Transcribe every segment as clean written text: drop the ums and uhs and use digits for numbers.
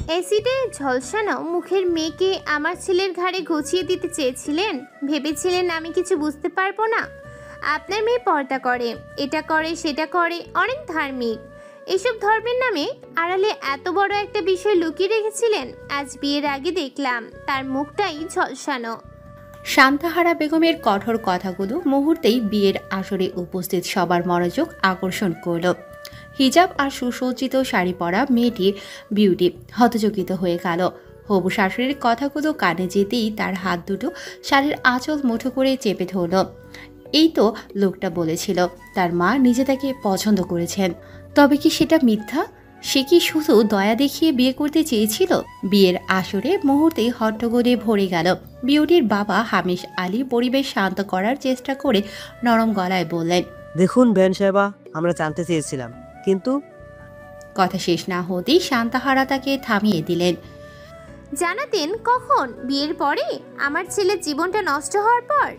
অ্যাসিডে ঝলসানো মুখের মেয়েকে আমার ছেলের ঘাড়ে ঘুচিয়ে দিতে চেয়েছিলেন? ভেবেছিলেন আমি কিছু বুঝতে পারবো না? আপনার মেয়ে পর্দা করে, এটা করে, সেটা করে, অনেক ধার্মিক। এসব ধর্মের নামে আড়ালে এত বড় একটা বিষয় লুকিয়ে রেখেছিলেন। আজ বিয়ের আগে দেখলাম তার মুখটাই ঝলসানো। শান্তাহারা বেগমের কঠোর কথাগুলো মুহূর্তেই বিয়ের আসরে উপস্থিত সবার মনোযোগ আকর্ষণ করল। হিজাব আর সুসজ্জিত শাড়ি পরা মেয়েটির বিউটি হতচকিত হয়ে গেল। হবু শাশুড়ির কথাগুলো কানে যেতেই তার হাত দুটো শাড়ির আঁচল মুঠো করে চেপে ধরল। এই তো লোকটা বলেছিল তার মা নিজে তাকে পছন্দ করেছেন, তবে কি সেটা মিথ্যা? সে কি শুধু দয়া দেখিয়ে বিয়ে করতে চেয়েছিল? বিয়ের আসরে মুহূর্তেই হট্টগোলে ভরে গেল। বিউটির বাবা হামিশ আলী পরিবেশ শান্ত করার চেষ্টা করে নরম গলায় বললেন, দেখুন বেন সাহেবা, আমরা জানতে চেয়েছিলাম, কিন্তু কথা শেষ না হতেই শান্তাহারা তাকে থামিয়ে দিলেন। জানাতেন কখন? বিয়ের পরে? আমার ছেলের জীবনটা নষ্ট হওয়ার পর?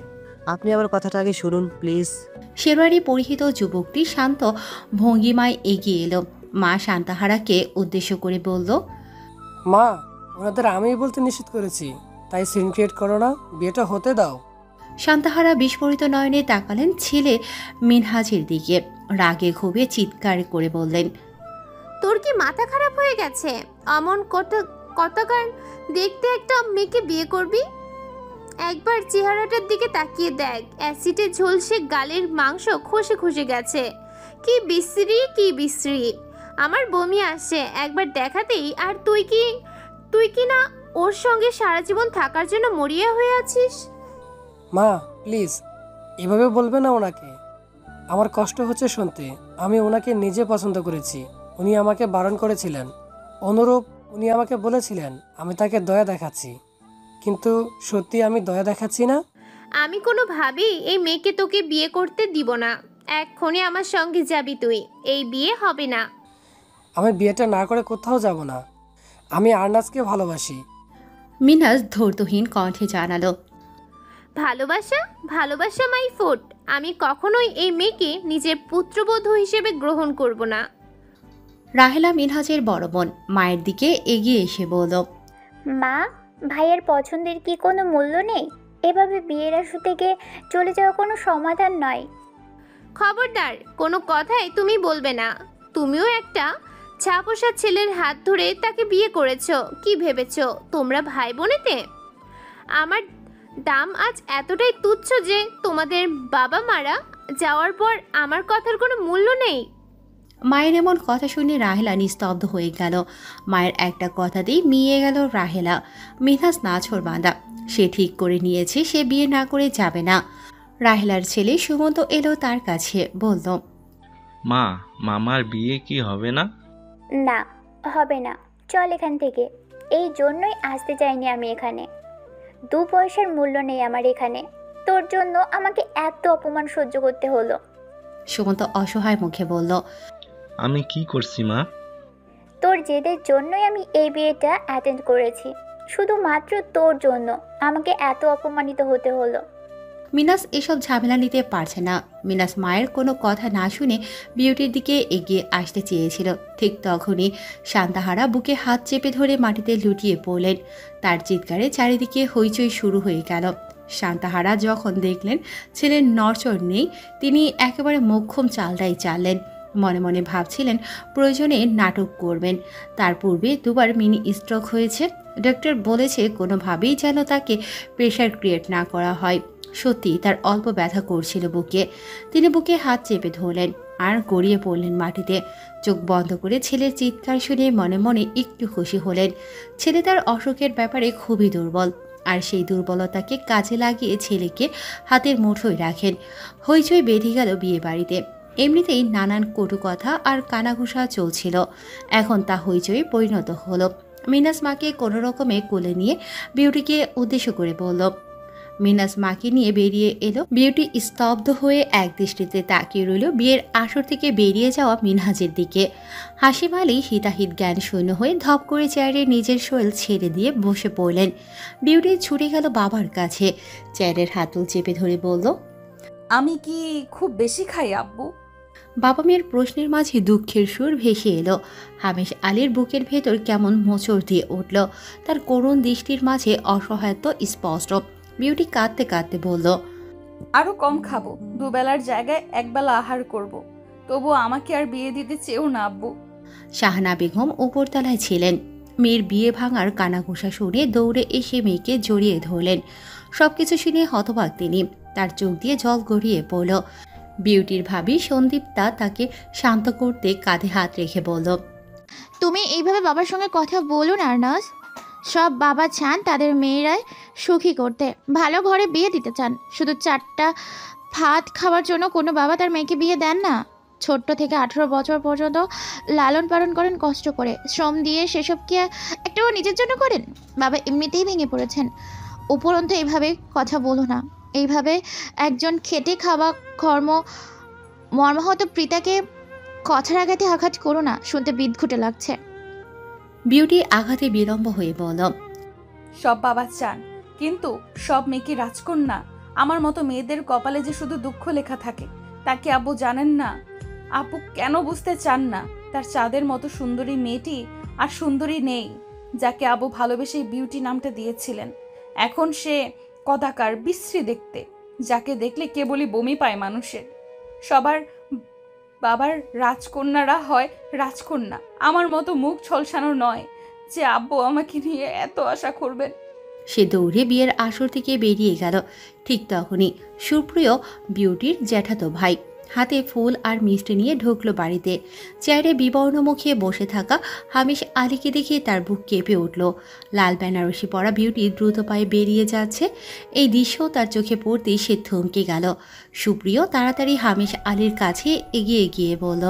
আপনি আবার কথাটা আগে শুনুন প্লিজ। শেরওয়ারি পরিহিত যুবকটি শান্ত ভঙ্গিমায় এগিয়ে এলো। মা শান্তাহারাকে উদ্দেশ্য করে বলল, মা, ওনাদের আমি বলতে নিষেধ করেছি, তাই সিন ক্রিয়েট করো না, বিয়েটা হতে দাও। শান্তাহারা বিস্ফোরিত নয়নে তাকালেন ছেলে মিনহাজের দিকে। রাগে ক্ষোভে চিৎকার করে বললেন, তোর কি মাথা খারাপ হয়ে গেছে? অমন কতকার দেখতে একটা মেয়েকে বিয়ে করবি? একবার চেহারাটার দিকে তাকিয়ে দেখ, অ্যাসিডে ঝলসে গালের মাংস খসে খসে গেছে। কি বিশ্রী, কি বিশ্রী! আমার বমি আসছে একবার দেখাতেই। আর তুই কি না ওর সঙ্গে সারা জীবন থাকার জন্য মরিয়া হয়ে আছিস? মা প্লিজ, এভাবে বলবে না ওনাকে। আমার কষ্ট হচ্ছে শুনতে। আমি ওনাকে নিজে পছন্দ করেছি, উনি আমাকে বারণ করেছিলেন। অনুরূপ উনি আমাকে বলেছিলেন আমি তাকে দয়া দেখাচ্ছি, কিন্তু সত্যি আমি দয়া দেখাচ্ছি না। আমি কোনোভাবেই এই মেয়েকে তোকে বিয়ে করতে দিব না। এক্ষুনি আমার সঙ্গে যাবি তুই। এই বিয়ে হবে না। আমি বিয়েটা না করে কোথাও যাব না। আমি আরনাজকে ভালোবাসি। মিনহাজ ধৈর্যহীন কণ্ঠে জানালো, ভালোবাসা? ভালোবাসা মাই ফুট। আমি কখনোই এই মেয়েকে নিজের পুত্রবধূ হিসেবে গ্রহণ করব না। রাহেলা মিনহাজের বড় বোন মায়ের দিকে এগিয়ে এসে বলল, মা, ভাইয়ের পছন্দের কি কোনো মূল্য নেই? এভাবে বিয়ের আসর থেকে চলে যাওয়া কোনো সমাধান নয়। খবরদার, কোনো কথাই তুমি বলবে না। তুমিও একটা ছাপোষা ছেলের হাত ধরে তাকে বিয়ে করেছো। কি ভেবেছো তোমরা ভাই বোনেতে আমার দাম আজ এতটাই তুচ্ছ যে তোমাদের বাবা মারা যাওয়ার পর আমার কথার কোনো মূল্য নেই? মায়ের এমন কথা শুনে রাহেলা নিস্তব্ধ হয়ে গেল। মায়ের একটা কথাতেই মিয়ে গেল রাহেলা। মিনহাজ নাছোড় বাঁধা, সে ঠিক করে নিয়েছে সে বিয়ে না করে যাবে না। রাহেলার ছেলে সুমন্ত এলো তার কাছে, বলল, মা, মামার বিয়ে কি হবে না? না, হবে না। চল এখান থেকে। এই জন্যই আসতে চাইনি আমি এখানে। 2 পয়সার মূল্য নেই আমার এখানে। তোর জন্য আমাকে এত অপমান সহ্য করতে হলো। সুমন্ত অসহায় মুখে বলল, আমি কি করছি মা? তোর জেদের জন্যই আমি এই বিয়েটা অ্যাটেন্ড করেছি। শুধুমাত্র তোর জন্য আমাকে এত অপমানিত হতে হলো। মিনাস এসব ঝামেলা নিতে পারছে না। মিনাস মায়ের কোনো কথা না শুনে বিউটির দিকে এগিয়ে আসতে চেয়েছিল। ঠিক তখনই শান্তাহারা বুকে হাত চেপে ধরে মাটিতে লুটিয়ে পড়লেন। তার চিৎকারে চারিদিকে হইচই শুরু হয়ে গেল। শান্তাহারা যখন দেখলেন ছেলের নড়চড় নেই, তিনি একেবারে মোক্ষম চালটাই চাললেন। মনে মনে ভাবছিলেন প্রয়োজনে নাটক করবেন। তার পূর্বে 2বার মিনি স্ট্রোক হয়েছে। ডক্টর বলেছে কোনোভাবেই যেন তাকে প্রেশার ক্রিয়েট না করা হয়। সত্যি তার অল্প ব্যথা করছিল বুকে। তিনি বুকে হাত চেপে ধরলেন আর গড়িয়ে পড়লেন মাটিতে। চোখ বন্ধ করে ছেলের চিৎকার শুনে মনে মনে একটু খুশি হলেন। ছেলে তার অসুখের ব্যাপারে খুবই দুর্বল, আর সেই দুর্বলতাকে কাজে লাগিয়ে ছেলেকে হাতের মুঠোয় রাখেন। হইচই বেঁধে গেল বিয়ে বাড়িতে। এমনিতেই নানান কটু কথা আর কানাঘুষা চলছিল, এখন তা হইচই পরিণত হলো। মিনাস মাকে কোনো রকমে কোলে নিয়ে বিউটিকে উদ্দেশ্য করে বলল। মিনাস মাকে নিয়ে বেরিয়ে এলো। বিউটি স্তব্ধ হয়ে এক দৃষ্টিতে তাকিয়ে রইল বিয়ের আসর থেকে বেরিয়ে যাওয়া মিনহাজের দিকে। হাসি মালেই হিতাহিত জ্ঞান শূন্য হয়ে ধপ করে চেয়ারে নিজের শরীর ছেড়ে দিয়ে বসে পড়লেন। বিউটি ছুটে গেল বাবার কাছে, চেয়ারের হাতল চেপে ধরে বলল, আমি কি খুব বেশি খাই আব্বু? বাবা মেয়ের প্রশ্নের মাঝে দুঃখের সুর ভেসে এলো। হামেশ আলীর বুকের ভেতর কেমন মোচড় দিয়ে উঠল। তার করুণ দৃষ্টির মাঝে অসহায়ত্ব স্পষ্ট। বিউটি কাঁদতে কাঁদতে বলল, আরো কম খাবো, দুবেলার জায়গায় একবেলা আহার করব। তবু আমাকে আর বিয়ে দিতে চেয়েও না আব্বু। শাহানা বেগম উপরতলায় ছিলেন। মেয়ের বিয়ে ভাঙার কানাঘুষা শুনে দৌড়ে এসে মেয়েকে জড়িয়ে ধরলেন। সবকিছু শুনে হতবাক তিনি। তার চোখ দিয়ে জল গড়িয়ে পড়ল। বিউটির ভাবি সন্দীপ্তা তাকে শান্ত করতে কাঁধে হাত রেখে বলল, তুমি এইভাবে বাবার সঙ্গে কথা বলো না আরনাজ। সব বাবা চান তাদের মেয়েরাই সুখী করতে, ভালো ঘরে বিয়ে দিতে চান। শুধু 4টা ভাত খাওয়ার জন্য কোনো বাবা তার মেয়েকে বিয়ে দেন না। ছোট্ট থেকে 18 বছর পর্যন্ত লালন পালন করেন কষ্ট করে, শ্রম দিয়ে। সেসব কি একটাও নিজের জন্য করেন? বাবা এমনিতেই ভেঙে পড়েছেন, উপরন্তু এইভাবে কথা বলো না। এইভাবে একজন খেটে খাওয়া মর্মাহত পিতাকে কথার আঘাতে আঘাত করো না, শুনতে বিদঘুটে লাগছে। বিউটি আঘাতে বিলম্ব হয়ে বলল, সব বাবা চান, কিন্তু সব মেয়ে কি রাজকন্যা? আমার মতো মেয়েদের কপালে যে শুধু দুঃখ লেখা থাকে, তা কি আব্বু জানেন না? আপু কেন বুঝতে চান না? তার চাঁদের মতো সুন্দরী মেয়েটি আর সুন্দরী নেই, যাকে আবু ভালোবেসে বিউটি নামটা দিয়েছিলেন। এখন সে কদাকার বিশ্রী দেখতে, যাকে দেখলে কেবলই বমি পায় মানুষের। সবার বাবার রাজকন্যারা হয় রাজকন্যা, আমার মতো মুখ ঝলসানো নয় যে আব্বু আমাকে নিয়ে এত আশা করবেন। সে দৌড়ে বিয়ের আসর থেকে বেরিয়ে গেল। ঠিক তখনই সুপ্রিয়, বিউটির জ্যাঠাতো ভাই, হাতে ফুল আর মিষ্টি নিয়ে ঢুকলো বাড়িতে। চেয়ারে বিবর্ণ মুখে বসে থাকা হামিশ আলীকে দেখে তার বুক কেঁপে উঠল। লাল বেনারসি পরা বিউটি দ্রুত পায়ে বেরিয়ে যাচ্ছে। এই দৃশ্য তার চোখে পড়তেই সে থমকে গেল। সুপ্রিয় তাড়াতাড়ি হামিশ আলীর কাছে এগিয়ে গিয়ে বলল,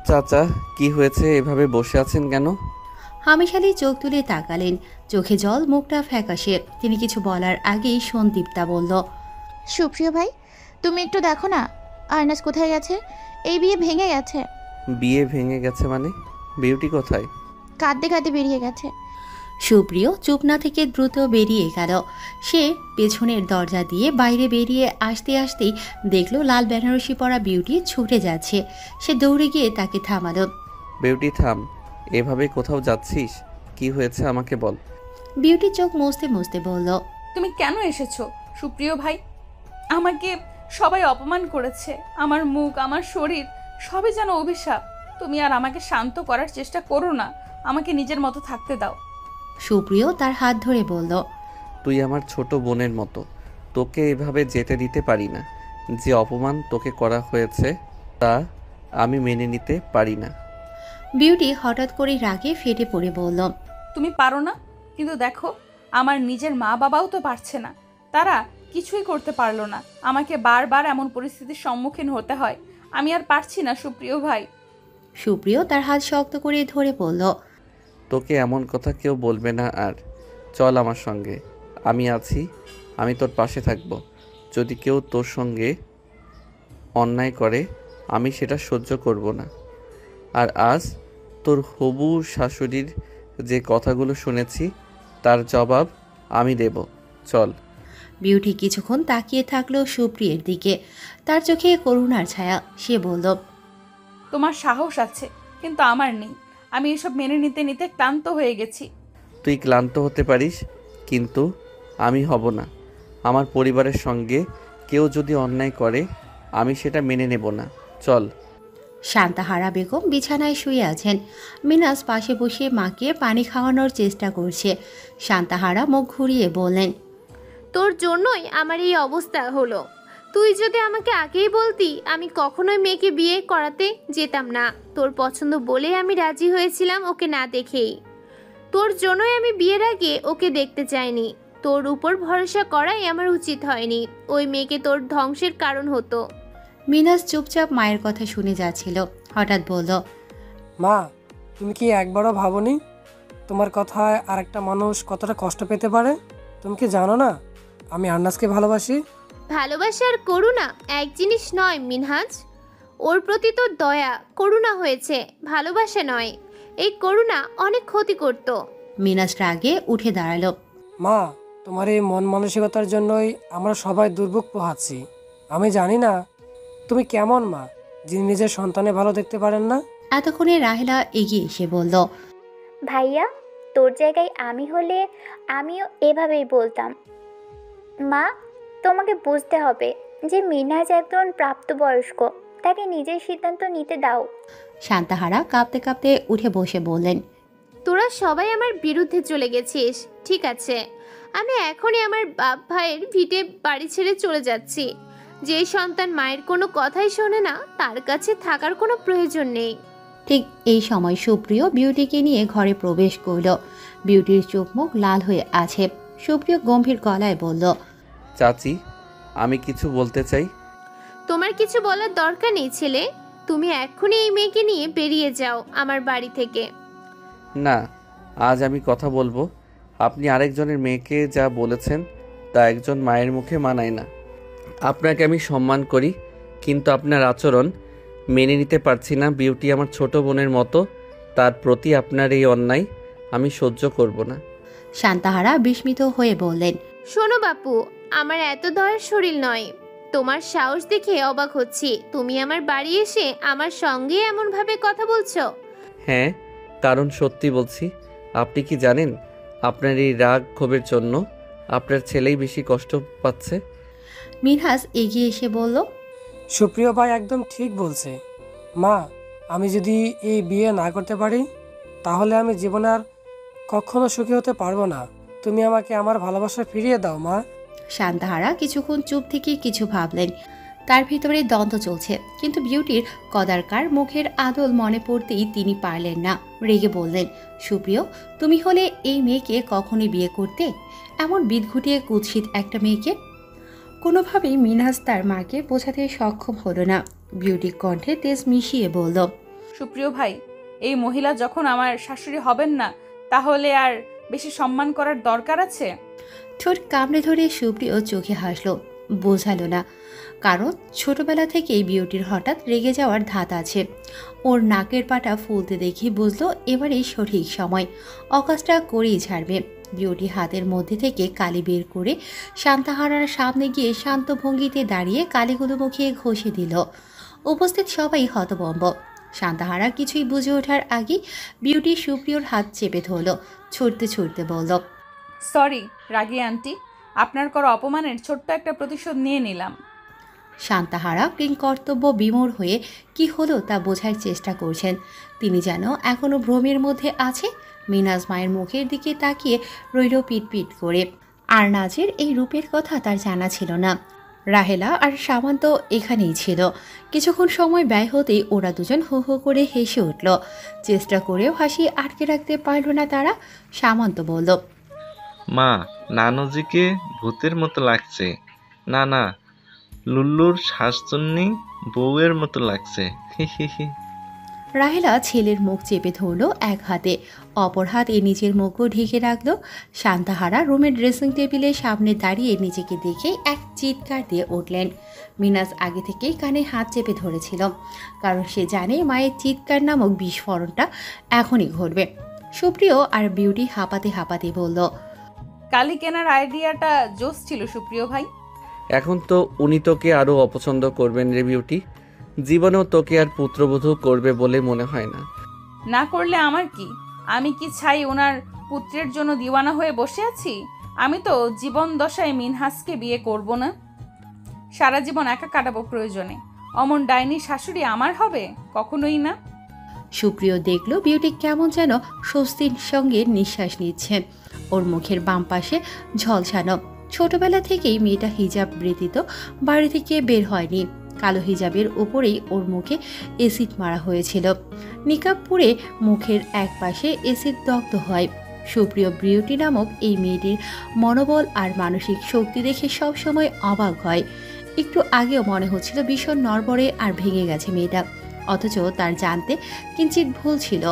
চাচা, কি হয়েছে? এভাবে বসে আছেন কেন? হামিশ আলী চোখ তুলে তাকালেন, চোখে জল, মুখটা ফ্যাকাশে। তিনি কিছু বলার আগেই সন্দীপ্তা বলল, সুপ্রিয় ভাই, তুমি একটু দেখো না আরনাজ কোথায় গেছে। এই বিয়ে ভেঙে গেছে। বিয়ে ভেঙে গেছে মানে? বিউটি কোথায়? কাঁদতে কাঁদতে বেরিয়ে গেছে। সুপ্রিয় চুপ না থেকে দ্রুত বেরিয়ে গেল। সে পেছনের দরজা দিয়ে বাইরে বেরিয়ে আসতে আসতেই দেখল লাল বেনারসি পরা বিউটি ছুটে যাচ্ছে। সে দৌড়ে গিয়ে তাকে থামালো। বিউটি থাম, এভাবে কোথাও যাচ্ছিস? কি হয়েছে আমাকে বল। বিউটি চোখ মুছতে মুছতে বলল, তুমি কেন এসেছো সুপ্রিয় ভাই? আমাকে সবাই অপমান করেছে, আমার মুখ, আমার শরীর সবই যেন অভিশাপ। তুমি আর আমাকে শান্ত করার চেষ্টা করো না, আমাকে নিজের মতো থাকতে দাও। সুপ্রিয় তার হাত ধরে বলল, তুই আমার ছোট বোনের মতো, তোকে এভাবে যেতে দিতে পারি না। যে অপমান তোকে করা হয়েছে তা আমি মেনে নিতে পারি না। বিউটি হঠাৎ করে রাগে ফেটে পড়ে বলল, তুমি পারো না, কিন্তু দেখো আমার নিজের মা বাবাও তো পারছে না, তারা কিছুই করতে পারলো না। আমাকে বারবার এমন পরিস্থিতির সম্মুখীন হতে হয়, আমি আর পারছি না সুপ্রিয় ভাই। সুপ্রিয় তার হাত শক্ত করে ধরে বলল, তোকে এমন কথা কেউ বলবে না। আর চল আমার সঙ্গে, আমি আছি, আমি তোর পাশে থাকব। যদি কেউ তোর সঙ্গে অন্যায় করে আমি সেটা সহ্য করব না। আর আজ তোর হবু শাশুড়ির যে কথাগুলো শুনেছি তার জবাব আমি দেব। চল। বিউটি কিছুক্ষণ তাকিয়ে থাকলো সুপ্রিয়ের দিকে। তার চোখে করুণার ছায়া। সে বলল, তোমার সাহস আছে, কিন্তু আমার নেই। আমি এসব মেনে নিতে নিতে ক্লান্ত হয়ে গেছি। তুই ক্লান্ত হতে পারিস, কিন্তু আমি হব না। আমার পরিবারের সঙ্গে কেউ যদি অন্যায় করে আমি সেটা মেনে নেব না। চল। শান্তাহারা বেগম বিছানায় শুয়ে আছেন। মিনাস পাশে বসে মাকে পানি খাওয়ানোর চেষ্টা করছে। শান্তাহারা মুখ ঘুরিয়ে বললেন, তোর জন্যই আমার এই অবস্থা হলো। তুই যদি আমাকে আগেই বলতি, আমি কখনোই মেয়েকে বিয়ে করাতে যেতাম না। তোর পছন্দ বলে আমি রাজি হয়েছিলাম ওকে না দেখেই। তোর জন্যই আমি বিয়ের আগে ওকে দেখতে চাইনি। তোর উপর ভরসা করাই আমার উচিত হয়নি। ওই মেয়েকে তোর ধ্বংসের কারণ হতো। মিনাস চুপচাপ মায়ের কথা শুনে যাচ্ছিল। হঠাৎ বলল, মা, তুমি কি একবারও ভাবোনি তোমার কথায় আরেকটা মানুষ কতটা কষ্ট পেতে পারে? তুমি কি জানো না আমি আরনাজকে ভালোবাসি? ভালোবাসা আর করুণা এক জিনিস নয় মিনহাজ। ওর প্রতি তোর দয়া করুণা হয়েছে, ভালোবাসা নয়। এই করুণা অনেক ক্ষতি করত। মিনাস রাগে উঠে দাঁড়ালো। মা, তোমার এই মন মানসিকতার জন্যই আমরা সবাই দুর্ভোগ পোহাচ্ছি। আমি জানি না তুমি কেমন মা, যিনি নিজের সন্তানের ভালো দেখতে পারেন না? এতক্ষণে রাহেলা এগিয়ে এসে বলল, ভাইয়া, তোর জায়গায় আমি হলে আমিও এভাবেই বলতাম। মা, তোমাকে বুঝতে হবে যে মিনহাজ একজন প্রাপ্তবয়স্ক, তাকে নিজের সিদ্ধান্ত নিতে দাও। শান্তাহারা কাঁপতে কাঁপতে উঠে বসে বললেন, তোরা সবাই আমার বিরুদ্ধে চলে গেছিস, ঠিক আছে, আমি এখনই আমার বাপ ভাইয়ের ভিটে বাড়ি ছেড়ে চলে যাচ্ছি। যে সন্তান মায়ের কোনো কথাই শোনে না, তার কাছে থাকার কোনো প্রয়োজন নেই। ঠিক এই সময় সুপ্রিয় বিউটিকে নিয়ে ঘরে প্রবেশ করল। বিউটির চোখ মুখ লাল হয়ে আছে। সুপ্রিয় গম্ভীর গলায় বলল, চাচি, আমি কিছু বলতে চাই। তোমার কিছু বলার দরকার নেই ছেলে, তুমি এক্ষুনি এই মেয়েকে নিয়ে বেরিয়ে যাও আমার বাড়ি থেকে। না, আজ আমি কথা বলবো। আপনি আরেকজনের মেয়েকে যা বলেছেন তা একজন মায়ের মুখে মানায় না। আপনাকে আমি সম্মান করি, কিন্তু আপনার আচরণ মেনে নিতে পারছি না। বিউটি আমার ছোট বোনের মতো, তার প্রতি আপনার এই অন্যায় আমি সহ্য করব না। শান্তাহারা বিস্মিত হয়ে বললেন, শোনো বাপু, আমার এত দয়ার শরীর নয়। তোমার সাহস দেখে অবাক হচ্ছি, তুমি আমার বাড়ি এসে আমার সঙ্গে এমনভাবে কথা বলছো। হ্যাঁ, কারণ সত্যি বলছি। আপনি কি জানেন, আপনার এই রাগ ক্ষোভের জন্য আপনার ছেলেই বেশি কষ্ট পাচ্ছে। মিনহাজ এগিয়ে এসে বলল, সুপ্রিয় ভাই একদম ঠিক বলছে। মা, আমি যদি এই বিয়ে না করতে পারি তাহলে আমি জীবনে আর কখনো সুখী হতে পারবো না। তুমি আমাকে আমার ভালোবাসা ফিরিয়ে দাও মা। শান্তাহারা কিছুক্ষণ চুপ থেকে কিছু ভাবলেন। তার ভিতরে দ্বন্দ্ব চলছে, কিন্তু বিউটির কদারকার মুখের আদল মনে পড়তেই তিনি পারলেন না। রেগে বললেন, সুপ্রিয়, তুমি হলে এই মেয়েকে কখনই বিয়ে করতে? এমন বিদঘুটিয়ে কুৎসিত একটা মেয়েকে? কোনোভাবেই মিনহাজ তার মাকে বোঝাতে সক্ষম হলো না। বিউটি কণ্ঠে তেজ মিশিয়ে বলল, সুপ্রিয় ভাই, এই মহিলা যখন আমার শাশুড়ি হবেন না, তাহলে আর বেশি সম্মান করার দরকার আছে? ঠোঁট কামড়ে ধরে সুপ্রিয় চোখে হাসলো। বোঝালো না, কারণ ছোটবেলা থেকেই বিউটির হঠাৎ রেগে যাওয়ার ধাত আছে। ওর নাকের পাটা ফুলতে দেখি বুঝলো এবারেই সঠিক সময়, অকাজটা করেই ছাড়বে। বিউটি হাতের মধ্যে থেকে কালি বের করে শান্তাহারার সামনে গিয়ে শান্ত ভঙ্গিতে দাঁড়িয়ে কালিগুলো মুখে ঘষে দিল। উপস্থিত সবাই হতভম্ব। শান্তাহারা কিছুই বুঝে ওঠার আগেই বিউটি সুপ্রিয়র হাত চেপে ধরল, ছুটতে ছুটতে বলল, সরি রাগী আন্টি, আপনার করা অপমানের ছোট্ট একটা প্রতিশোধ নিয়ে নিলাম। শান্তাহারা কিংকর্তব্য বিমূঢ় হয়ে কি হলো তা বোঝার চেষ্টা করছেন। তিনি যেন এখনো ভ্রমের মধ্যে আছে। মিনহাজ মায়ের মুখের দিকে তাকিয়ে রইল পিটপিট করে। আরনাজের এই রূপের কথা তার জানা ছিল না। রাহেলা আর সামান্ত এখানেই ছিল। কিছুক্ষণ সময় ব্যয় হতেই ওরা দুজন হো হো করে হেসে উঠল। চেষ্টা করেও হাসি আটকে রাখতে পারল না তারা। সামান্ত বলল, মা, নানুজিকে ভূতের মতো লাগছে। না না, লুল্লুর শাশুড়ি বউয়ের মতো লাগছে। হি হি হি। রাহেলা ছেলের মুখ চেপে ধরল এক হাতে, অপর হাতে নিজের মুখও ঢেকে রাখল। শান্তাহারা রুমের ড্রেসিং টেবিলের সামনে দাঁড়িয়ে নিজেকে দেখে এক চিৎকার দিয়ে উঠলেন। মিনহাজ আগে থেকেই কানে হাত চেপে ধরেছিল, কারণ সে জানে মায়ের চিৎকার নামক বিস্ফোরণটা এখনই ঘটবে। সুপ্রিয় আর বিউটি হাঁপাতে হাঁপাতে বলল, কালি কেনার আইডিয়াটা জোস ছিল সুপ্রিয় ভাই। এখন তো উনি তোকে আরও অপছন্দ করবেন রে বিউটি। জীবনেও তোকে আর পুত্রবধূ করবে বলে মনে হয় না। না করলে আমার কি? আমি কি চাই ওনার পুত্রের জন্য দিওয়ানা হয়ে বসে আছি? আমি তো জীবন দশায় মিনহাজকে বিয়ে করব না। সারা জীবন একা কাটাবো প্রয়োজনে। অমন ডাইনি শাশুড়ি আমার হবে? কখনোই না। সুপ্রিয় দেখল বিউটি কেমন যেন স্বস্তির সঙ্গে নিঃশ্বাস নিচ্ছে। ওর মুখের বাম পাশে ঝলসানো। ছোটবেলা থেকেই মেয়েটা হিজাব ব্যতীত বাড়ি থেকে বের হয়নি। কালো হিজাবের উপরেই ওর মুখে এসিড মারা হয়েছিল। নিকাব পরে মুখের এক পাশে এসিড দগ্ধ হয়। সুপ্রিয় বিউটি নামক এই মেয়েটির মনোবল আর মানসিক শক্তি দেখে সবসময় অবাক হয়। একটু আগেও মনে হচ্ছিল ভীষণ নড়বড়ে আর ভেঙে গেছে মেয়েটা, অথচ তার জানতে কিঞ্চিত ভুল ছিল।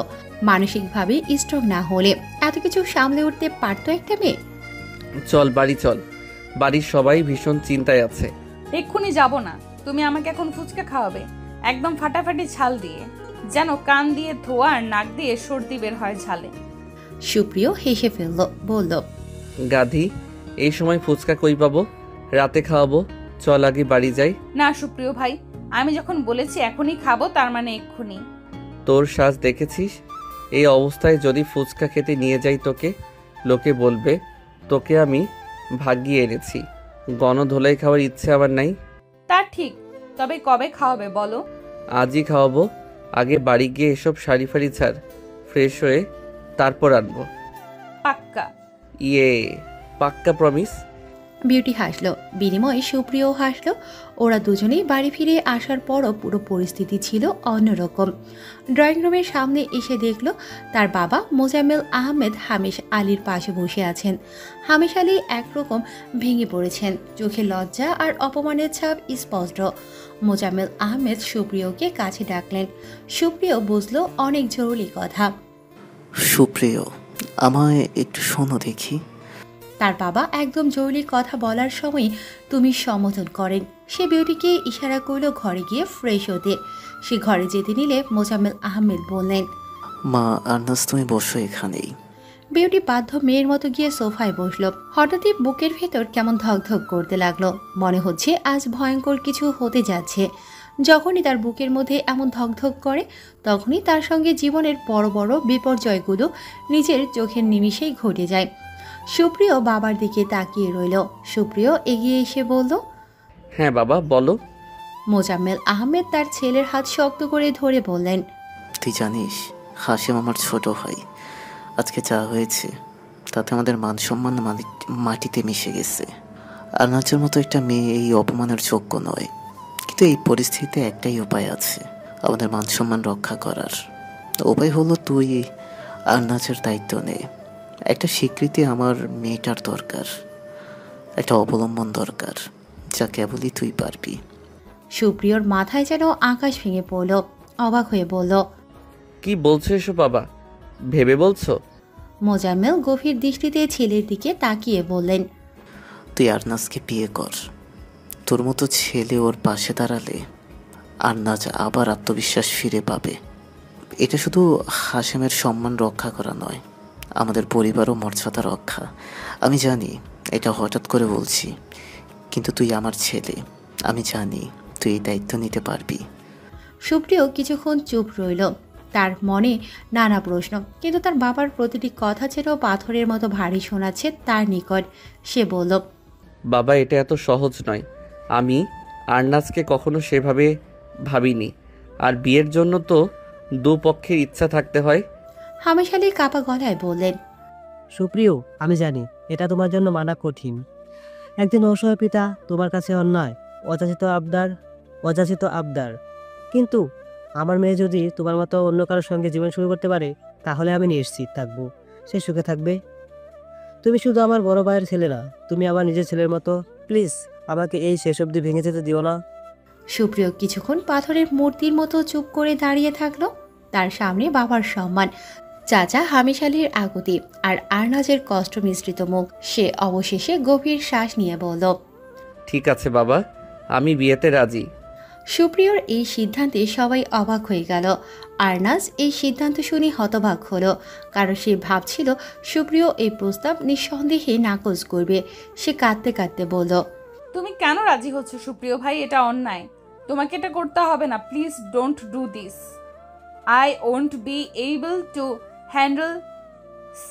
মানসিকভাবে স্ট্রং না হলে এত কিছু সামলে উঠতে পারত একটা মেয়ে। চল বাড়ি চল, বাড়ির সবাই ভীষণ চিন্তায় আছে। এক্ষুনি যাব না। তুমি আমাকে এখন ফুচকা খাওয়াবে, একদম ফাটাফাটি ঝাল দিয়ে, যেন কান দিয়ে ধোয়া আর নাক দিয়ে সর্দি বের হয় ঝালে। সুপ্রিয় হেসে ফেলল, বলল, গাধি, এই সময় ফুচকা কই পাবো? রাতে খাওয়াবো, চল আগে বাড়ি যাই। না সুপ্রিয় ভাই, আমি যখন বলেছি এখনই খাবো তার মানে এক্ষুনি। তোর সাজ দেখেছিস? এই অবস্থায় যদি ফুচকা খেতে নিয়ে যাই তোকে, লোকে বলবে তোকে আমি ভাগিয়ে এনেছি। গণধোলাই খাওয়ার ইচ্ছে আমার নাই। তা ঠিক, তবে কবে খাওয়াবে বলো? আজই খাওয়াবো। আগে বাড়ি গিয়ে এসব শাড়ি ফাড়ি ছাড়, ফ্রেশ হয়ে তারপর আনবো। পাক্কা? ইয়ে, পাক্কা প্রমিস। বিউটি হাসলো, বিনিময়ে সুপ্রিয়ও হাসলো। ওরা দুজনেই বাড়ি ফিরে আসার পরও পুরো পরিস্থিতি ছিল অন্যরকম। ড্রয়িং রুমের সামনে এসে দেখলো তার বাবা মোজাম্মেল আহমেদ হামিশ আলীর পাশে বসে আছেন। হামিশ আলী একরকম ভেঙে পড়েছেন, চোখে লজ্জা আর অপমানের ছাপ স্পষ্ট। মোজাম্মেল আহমেদ সুপ্রিয়কে কাছে ডাকলেন। সুপ্রিয় বুঝলো অনেক জরুরি কথা। সুপ্রিয়, আমায় একটু শোনো দেখি। তার বাবা একদম জরুরি কথা বলার সময় তুমি সম্বোধন করেন। সে বিউটিকে ইশারা করল ঘরে গিয়ে ফ্রেশ হতে। সে ঘরে যেতে নিলে মোজাম্মেল আহমেদ বললেন, মা, আর্নাস তুমি বসো এখানেই। বিউটি বাধ্য মেয়ের মতো গিয়ে সোফায় বসল। হঠাৎই বুকের ভেতর কেমন ধকধক করতে লাগলো, মনে হচ্ছে আজ ভয়ঙ্কর কিছু হতে যাচ্ছে। যখনই তার বুকের মধ্যে এমন ধকধক করে, তখনই তার সঙ্গে জীবনের বড় বড় বিপর্যয়গুলো নিজের চোখের নিমিষেই ঘটে যায়। সুপ্রিয় বাবার দিকে তাকিয়ে রইল। সুপ্রিয় এগিয়ে এসে বলল, হ্যাঁ বাবা বলো। মোজাম্মেল আহমেদ তার ছেলের হাত শক্ত করে ধরে বললেন, তুই জানিস হাসিম আমার ছোট ভাই। আজকে যা হয়েছে তাতে আমাদের মান সম্মান মাটিতে মিশে গেছে। আর্নাজের মতো একটা মেয়ে এই অপমানের যোগ্য নয়, কিন্তু এই পরিস্থিতিতে একটাই উপায় আছে আমাদের মান সম্মান রক্ষা করার। উপায় হলো তুই আর্নাজের দায়িত্ব নে। একটা স্বীকৃতি আমার মেয়েটার দরকার, একটা অবলম্বন দরকার, যা কেবলই তুই পারবি। সুপ্রিয়র মাথায় যেন আকাশ ভেঙে পড়ল, অবাক হয়ে বলল, কি বলছো এসব বাবা? ভেবে বলছো? মোজাম্মেল গভীর দৃষ্টিতে ছেলের দিকে তাকিয়ে বললেন, তুই আর্নাজকে বিয়ে কর। তোর মতো ছেলে ওর পাশে দাঁড়ালে আর্নাজ আবার আত্মবিশ্বাস ফিরে পাবে। এটা শুধু হাসেমের সম্মান রক্ষা করা নয়, আমাদের পরিবার ও মর্যাদা রক্ষা। আমি জানি এটা হঠাৎ করে বলছি, কিন্তু তুই আমার ছেলে, আমি জানি তুই এই দায়িত্ব নিতে পারবি। সুপ্রিয় কিছুক্ষণ চুপ রইল। তার মনে নানা প্রশ্ন, কিন্তু তার বাবার প্রতিটি কথা যেন পাথরের মতো ভারী শোনাচ্ছে তার নিকট। সে বলল, বাবা এটা এত সহজ নয়। আমি আর্নাজকে কখনো সেভাবে ভাবিনি। আর বিয়ের জন্য তো দুপক্ষের ইচ্ছা থাকতে হয়। হামেশ আলী কাপা গলায় বললেন, সুপ্রিয়, আমি জানি এটা তোমার জন্য মানা কঠিন। একদিন অসহায় পিতা তোমার কাছে অন্যায় অযাচিত আবদার, কিন্তু আমার মেয়ে যদি তোমার মতো অন্য কারোর সঙ্গে জীবন শুরু করতে পারে, তাহলে আমি নিশ্চিত থাকবো সে সুখে থাকবে। তুমি শুধু আমার বড় ভাইয়ের ছেলে না, তুমি আমার নিজের ছেলের মতো। প্লিজ আমাকে এই শেষ অবধি ভেঙে যেতে দিও না। সুপ্রিয় কিছুক্ষণ পাথরের মূর্তির মতো চুপ করে দাঁড়িয়ে থাকলো। তার সামনে বাবার সম্মান, চাচা হামিশ আলীর আকুতি আর আর্নাজের কষ্ট মিশ্রিত মুখ। সে অবশেষে গভীর শ্বাস নিয়ে বলল, ঠিক আছে বাবা, আমি বিয়েতে রাজি। সুপ্রিয়র এই সিদ্ধান্তে সবাই অবাক হয়ে গেল। আর্নাজ এই সিদ্ধান্ত শুনে হতবাক হলো, কারণ সে ভাবছিল সুপ্রিয় এই প্রস্তাব নিঃসন্দেহে নাকচ করবে। সে কাঁদতে কাঁদতে বলল, তুমি কেন রাজি হচ্ছ সুপ্রিয় ভাই? এটা অন্যায়, তোমাকে এটা করতে হবে না। Please don't do this. I won't be able to handle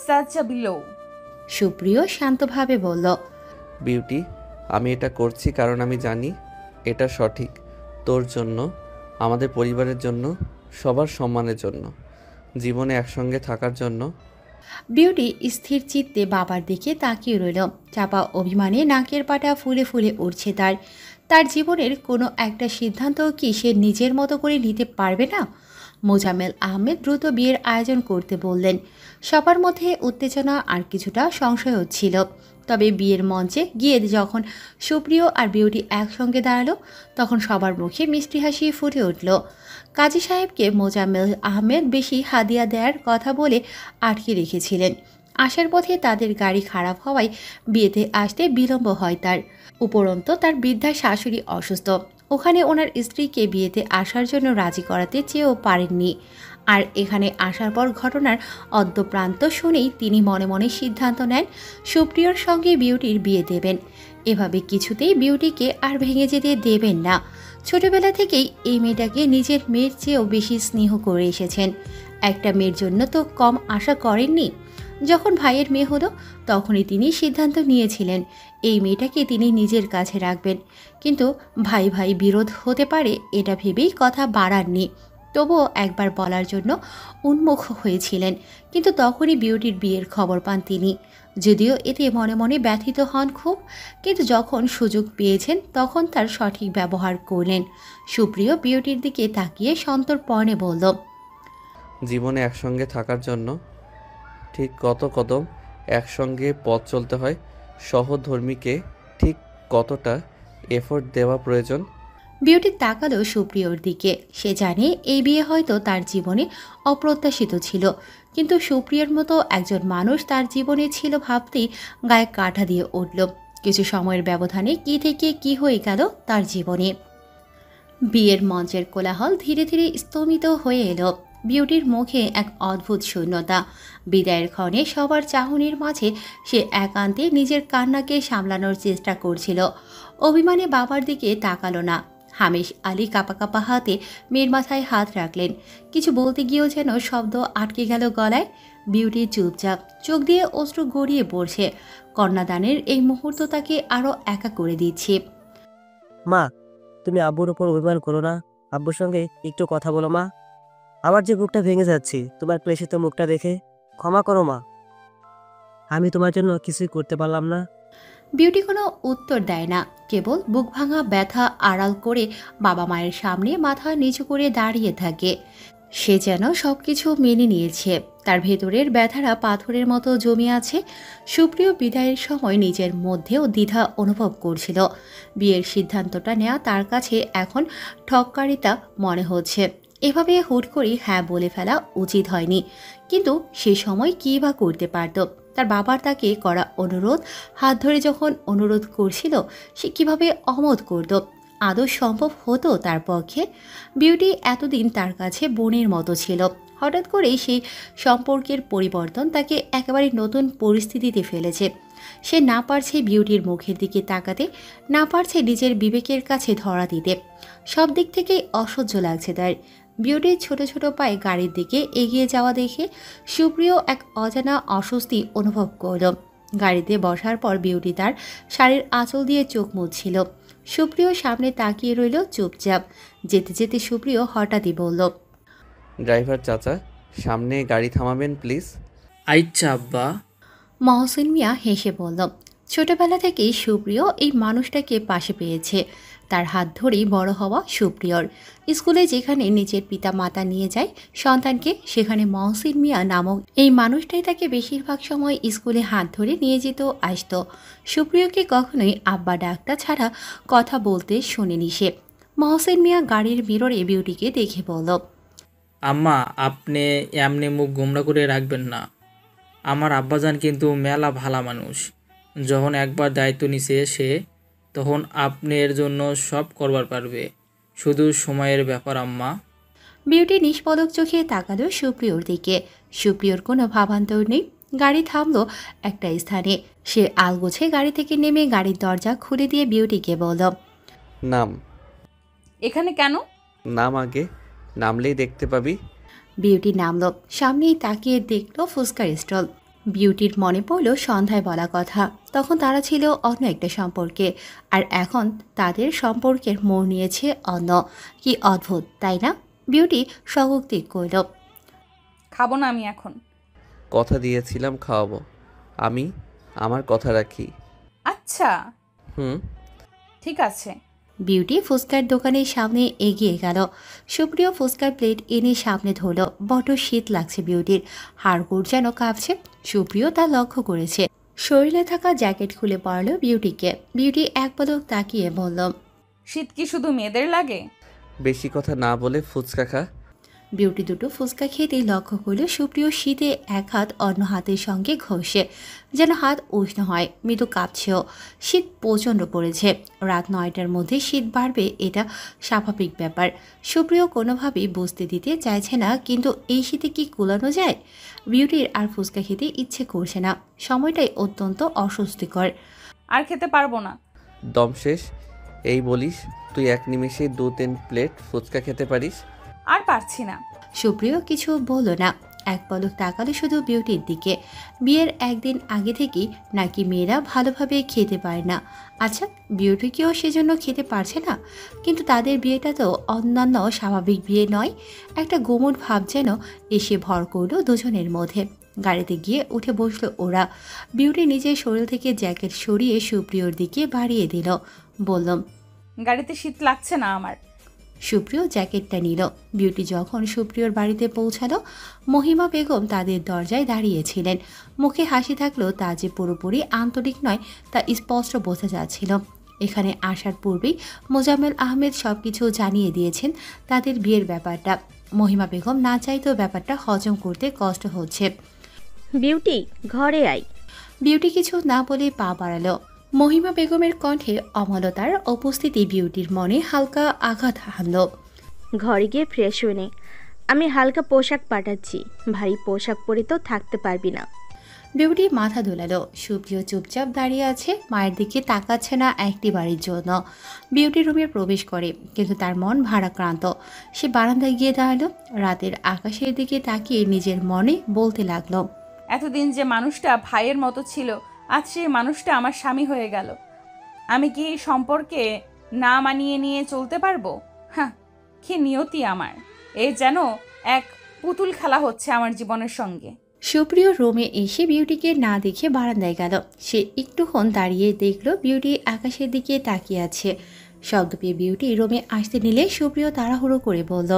such a below. সুপ্রিয় শান্তভাবে বলল, বিউটি, আমি এটা করছি কারণ আমি জানি এটা সঠিক। তোর জন্য, আমাদের পরিবারের জন্য, সবার সম্মানের জন্য, জীবনে একসঙ্গে থাকার জন্য। বিউটি স্থির চিত্তে বাবার দিকে তাকিয়ে রইল। চাপা অভিমানে নাকের পাটা ফুলে ফুলে উঠছে তার। তার জীবনের কোনো একটা সিদ্ধান্ত কি সে নিজের মতো করে নিতে পারবে না? মোজাম্মেল আহমেদ দ্রুত বিয়ের আয়োজন করতে বললেন। সবার মধ্যে উত্তেজনা আর কিছুটা সংশয় হচ্ছিল। তবে বিয়ের মঞ্চে গিয়ে যখন সুপ্রিয় আর বিউটি একসঙ্গে দাঁড়ালো, তখন সবার মুখে মিষ্টি হাসি ফুটে উঠল। কাজী সাহেবকে মোজাম্মেল আহমেদ বেশি হাদিয়া দেওয়ার কথা বলে আটকে রেখেছিলেন। আসার পথে তাদের গাড়ি খারাপ হওয়ায় বিয়েতে আসতে বিলম্ব হয় তার। উপরন্তু তার বৃদ্ধা শাশুড়ি অসুস্থ, ওখানে ওনার স্ত্রীকে বিয়েতে আসার জন্য রাজি করাতে চেয়েও পারেননি। আর এখানে আসার পর ঘটনার অদ্যপ্রান্ত শুনেই তিনি মনে মনে সিদ্ধান্ত নেন সুপ্রিয়র সঙ্গে বিউটির বিয়ে দেবেন। এভাবে কিছুতেই বিউটিকে আর ভেঙে যেতে দেবেন না। ছোটবেলা থেকেই এই মেয়েটাকে নিজের মেয়ের চেয়েও বেশি স্নেহ করে এসেছেন। একটা মেয়ের জন্য তো কম আশা করেননি। যখন ভাইয়ের মেয়ে হলো তখনই তিনি সিদ্ধান্ত নিয়েছিলেন এই মেয়েটাকে তিনি নিজের কাছে রাখবেন। কিন্তু ভাই ভাই বিরোধ হতে পারে এটা ভেবেই কথা বাড়াননি। তবুও একবার বলার জন্য উন্মুখ হয়েছিলেন, কিন্তু তখনই বিউটির বিয়ের খবর পান তিনি। যদিও এতে মনে মনে ব্যথিত হন খুব, কিন্তু যখন সুযোগ পেয়েছেন তখন তার সঠিক ব্যবহার করলেন। সুপ্রিয় বিউটির দিকে তাকিয়ে সন্তর্পণে বলল, জীবনে একসঙ্গে থাকার জন্য ঠিক কত কদম একসঙ্গে পথ চলতে হয়, সহধর্মীকে ঠিক কতটা এফোর্ট দেওয়া প্রয়োজন। বিউটি তাকালো সুপ্রিয়র দিকে। সে জানে এই বিয়ে হয়তো তার জীবনে অপ্রত্যাশিত ছিল, কিন্তু সুপ্রিয়র মতো একজন মানুষ তার জীবনে ছিল ভাবতেই গায়ে কাঁটা দিয়ে উঠল। কিছু সময়ের ব্যবধানে কি থেকে কি হয়ে গেল তার জীবনে। বিয়ের মঞ্চের কোলাহল ধীরে ধীরে স্তমিত হয়ে এলো। বিউটির মুখে এক অদ্ভুত শূন্যতা। বিদায়ের ক্ষণে সবার চাহনির মাঝে সে একান্তে নিজের কান্নাকে সামলানোর চেষ্টা করছিল। অভিমানে বাবার দিকে তাকালো না। হামেশ আলী কাঁপা কাঁপা হাতে মেয়ের মাথায় হাত রাখলেন। কিছু বলতে গিয়েও যেন শব্দ আটকে গেল গলায়। বিউটি চুপচাপ, চোখ দিয়ে অশ্রু গড়িয়ে পড়ছে। কন্যাদানের এই মুহূর্ত তাকে আরও একা করে দিচ্ছে। মা, তুমি আব্বুর ওপর অভিমান করো না। আব্বুর সঙ্গে একটু কথা বলো মা। আমার যে বুকটা ভেঙে যাচ্ছে তোমার ক্লেশিত মুখটা দেখে। ক্ষমা করো মা, আমি তোমার জন্য কিছুই করতে পারলাম না। বিউটি কোনো উত্তর দেয় না, কেবল বুক ভাঙা ব্যথা আড়াল করে বাবা মায়ের সামনে মাথা নিচু করে দাঁড়িয়ে থাকে। সে যেন সবকিছু মেনে নিয়েছে। তার ভেতরের ব্যথাটা পাথরের মতো জমে আছে। সুপ্রিয় বিদায়ের সময় নিজের মধ্যেও দ্বিধা অনুভব করছিল। বিয়ের সিদ্ধান্তটা নেওয়া তার কাছে এখন ঠক্কারিতা মনে হচ্ছে। এভাবে হুট করে হ্যাঁ বলে ফেলা উচিত হয়নি, কিন্তু সে সময় কী বা করতে পারত। তার বাবার তাকে করা অনুরোধ, হাত ধরে যখন অনুরোধ করছিল, সে কিভাবে অমত করত? আদৌ সম্ভব হতো তার পক্ষে? বিউটি এতদিন তার কাছে বোনের মতো ছিল। হঠাৎ করেই সেই সম্পর্কের পরিবর্তন তাকে একেবারে নতুন পরিস্থিতিতে ফেলেছে। সে না পারছে বিউটির মুখের দিকে তাকাতে, না পারছে নিজের বিবেকের কাছে ধরা দিতে। সব দিক থেকেই অসহ্য লাগছে তার। বিউটির ছোট ছোট পায়ে গাড়ির দিকে এগিয়ে যাওয়া দেখে সুপ্রিয় এক অজানা অস্বস্তি অনুভব করল। গাড়িতে বসার পর বিউটি তার শাড়ির আঁচল দিয়ে চোখ মুছছিল। সুপ্রিয় সামনে তাকিয়ে রইল চুপচাপ। যেতে যেতে সুপ্রিয় হঠাৎই বলল, ড্রাইভার চাচা, সামনে গাড়ি থামাবেন প্লিজ। আচ্ছা আব্বা। মহসিন মিয়া হেসে বলল, ছোটবেলা থেকেই সুপ্রিয় এই মানুষটাকে পাশে পেয়েছে। তার হাত ধরেই বড় হওয়া সুপ্রিয়র। স্কুলে যেখানে নিজের পিতা মাতা নিয়ে যায় সন্তানকে, সেখানে মহসিন মিয়া নামক এই মানুষটাই তাকে বেশিরভাগ সময় স্কুলে হাত ধরে নিয়ে যেত আসতো। সুপ্রিয়কে কখনোই আব্বা ডাকটা ছাড়া কথা বলতে শোনেনি সে। মহসিন মিয়া গাড়ির মিররে বিউটিকে দেখে বলল, আম্মা, আপনি এমনি মুখ গোমরা করে রাখবেন না। আমার আব্বাজান কিন্তু মেলা ভালা মানুষ। যখন একবার দায়িত্ব নিছে সে, তখন আপনার জন্য সব করবার পারবে। শুধু সময়ের ব্যাপার আম্মা। বিউটি নিষ্পলক চোখে তাকালো সুপ্রিয়র দিকে। সুপ্রিয়র কোনো ভাবান্তর নেই। গাড়ি থামলো একটা স্থানে। সে আলগোছে গাড়ি থেকে নেমে গাড়ির দরজা খুলে দিয়ে বিউটিকে বলল, নাম। এখানে কেন? নাম আগে, নামলেই দেখতে পাবি। বিউটি নামলো। সামনেই তাকিয়ে দেখলো ফুচকার স্টল। বিউটির মনে পড়ল সন্ধ্যায় বলা কথা। তখন তারা ছিল অন্য একটা সম্পর্কে, আর এখন তাদের সম্পর্কের মোড় নিয়েছে অন্য। কি অদ্ভুত, তাই না? বিউটি স্বগতিক কইল, খাবো না আমি এখন। কথা দিয়েছিলাম খাওয়াবো। আমি আমার কথা রাখি। আচ্ছা হুম। ঠিক আছে। বিউটি ফুচকার দোকানের সামনে এগিয়ে গেল। সুপ্রিয় ফুচকার প্লেট এনে সামনে ধরল। বড় শীত লাগছে বিউটির, হাড়গোড় যেন কাঁপছে। সুপ্রিয় তা লক্ষ্য করেছে। শরীরে থাকা জ্যাকেট খুলে পড়ল বিউটিকে। বিউটি এক পলক তাকিয়ে বলল, শীত কি শুধু মেয়েদের লাগে? বেশি কথা না বলে ফুচকা খা। বিউটি দুটো ফুচকা খেতেই লক্ষ্য করল সুপ্রিয় শীতে এক হাত অন্য হাতের সঙ্গে ঘষে, যেন হাত উষ্ণ হয়, মৃদু কাঁপছেও। শীত প্রচণ্ড পড়েছে। রাত 9টার মধ্যে শীত বাড়বে, এটা স্বাভাবিক ব্যাপার। সুপ্রিয় কোনোভাবেই বুঝতে দিতে চাইছে না, কিন্তু এই শীতে কি কুলানো যায়? বিউটির আর ফুচকা খেতে ইচ্ছে করছে না, সময়টাই অত্যন্ত অস্বস্তিকর। আর খেতে পারবো না। দম শেষ এই বলিস তুই এক নিমেষেই 2-3 প্লেট ফুচকা খেতে পারিস? আর পারছি না। সুপ্রিয় কিছু বলল না, এক পলক তাকালো শুধু বিউটির দিকে। বিয়ের একদিন আগে থেকেই নাকি মেয়েরা ভালোভাবে খেতে পারে না। আচ্ছা, বিউটিকেও সেজন্য খেতে পারছে না? কিন্তু তাদের বিয়েটা তো অন্যান্য স্বাভাবিক বিয়ে নয়। একটা গোমট ভাব যেন এসে ভর করলো দুজনের মধ্যে। গাড়িতে গিয়ে উঠে বসলো ওরা। বিউটি নিজের শরীর থেকে জ্যাকেট সরিয়ে সুপ্রিয়র দিকে বাড়িয়ে দিল। বললাম, গাড়িতে শীত লাগছে না আমার। সুপ্রিয় জ্যাকেটটা নিল। বিউটি যখন সুপ্রিয়র বাড়িতে পৌঁছালো, মহিমা বেগম তাদের দরজায় দাঁড়িয়েছিলেন। মুখে হাসি থাকলেও তা যে পুরোপুরি আন্তরিক নয় তা স্পষ্ট বোঝা যাচ্ছিল। এখানে আসার পূর্বেই মোজাম্মেল আহমেদ সব কিছু জানিয়ে দিয়েছেন তাদের বিয়ের ব্যাপারটা। মহিমা বেগম না চাইতেও ব্যাপারটা হজম করতে কষ্ট হচ্ছে। বিউটি, ঘরে আয়। বিউটি কিছু না বলে পা বাড়ালো। মহিমা বেগমের কণ্ঠে অমলতার উপস্থিতি বিউটির মনে হালকা আঘাত হানল। ঘরে গিয়ে ফ্রেশ হয়ে নে, আমি হালকা পোশাক পাঠাচ্ছি। ভারী পোশাক পরে তো থাকতে পারবি না। বিউটি মাথা দোলালো। সুপ্রিয় চুপচাপ দাঁড়িয়ে আছে, মায়ের দিকে তাকাচ্ছে না একটি বাড়ির জন্য। বিউটি রুমে প্রবেশ করে, কিন্তু তার মন ভারাক্রান্ত। সে বারান্দায় গিয়ে দাঁড়ালো, রাতের আকাশের দিকে তাকিয়ে নিজের মনে বলতে লাগলো, এতদিন যে মানুষটা ভাইয়ের মতো ছিল, আজ সেই মানুষটা আমার স্বামী হয়ে গেল। আমি কি এই সম্পর্কে না মানিয়ে নিয়ে চলতে পারবো? হ্যাঁ, কি নিয়তি আমার! এই যেন এক পুতুল খেলা হচ্ছে আমার জীবনের সঙ্গে। সুপ্রিয় রুমে এসে বিউটিকে না দেখে বারান্দায় গেল। সে একটুক্ষণ দাঁড়িয়ে দেখলো বিউটি আকাশের দিকে তাকিয়ে আছে। শব্দ পেয়ে বিউটি রুমে আসতে নিলে সুপ্রিয় তাড়াহুড়ো করে বলল,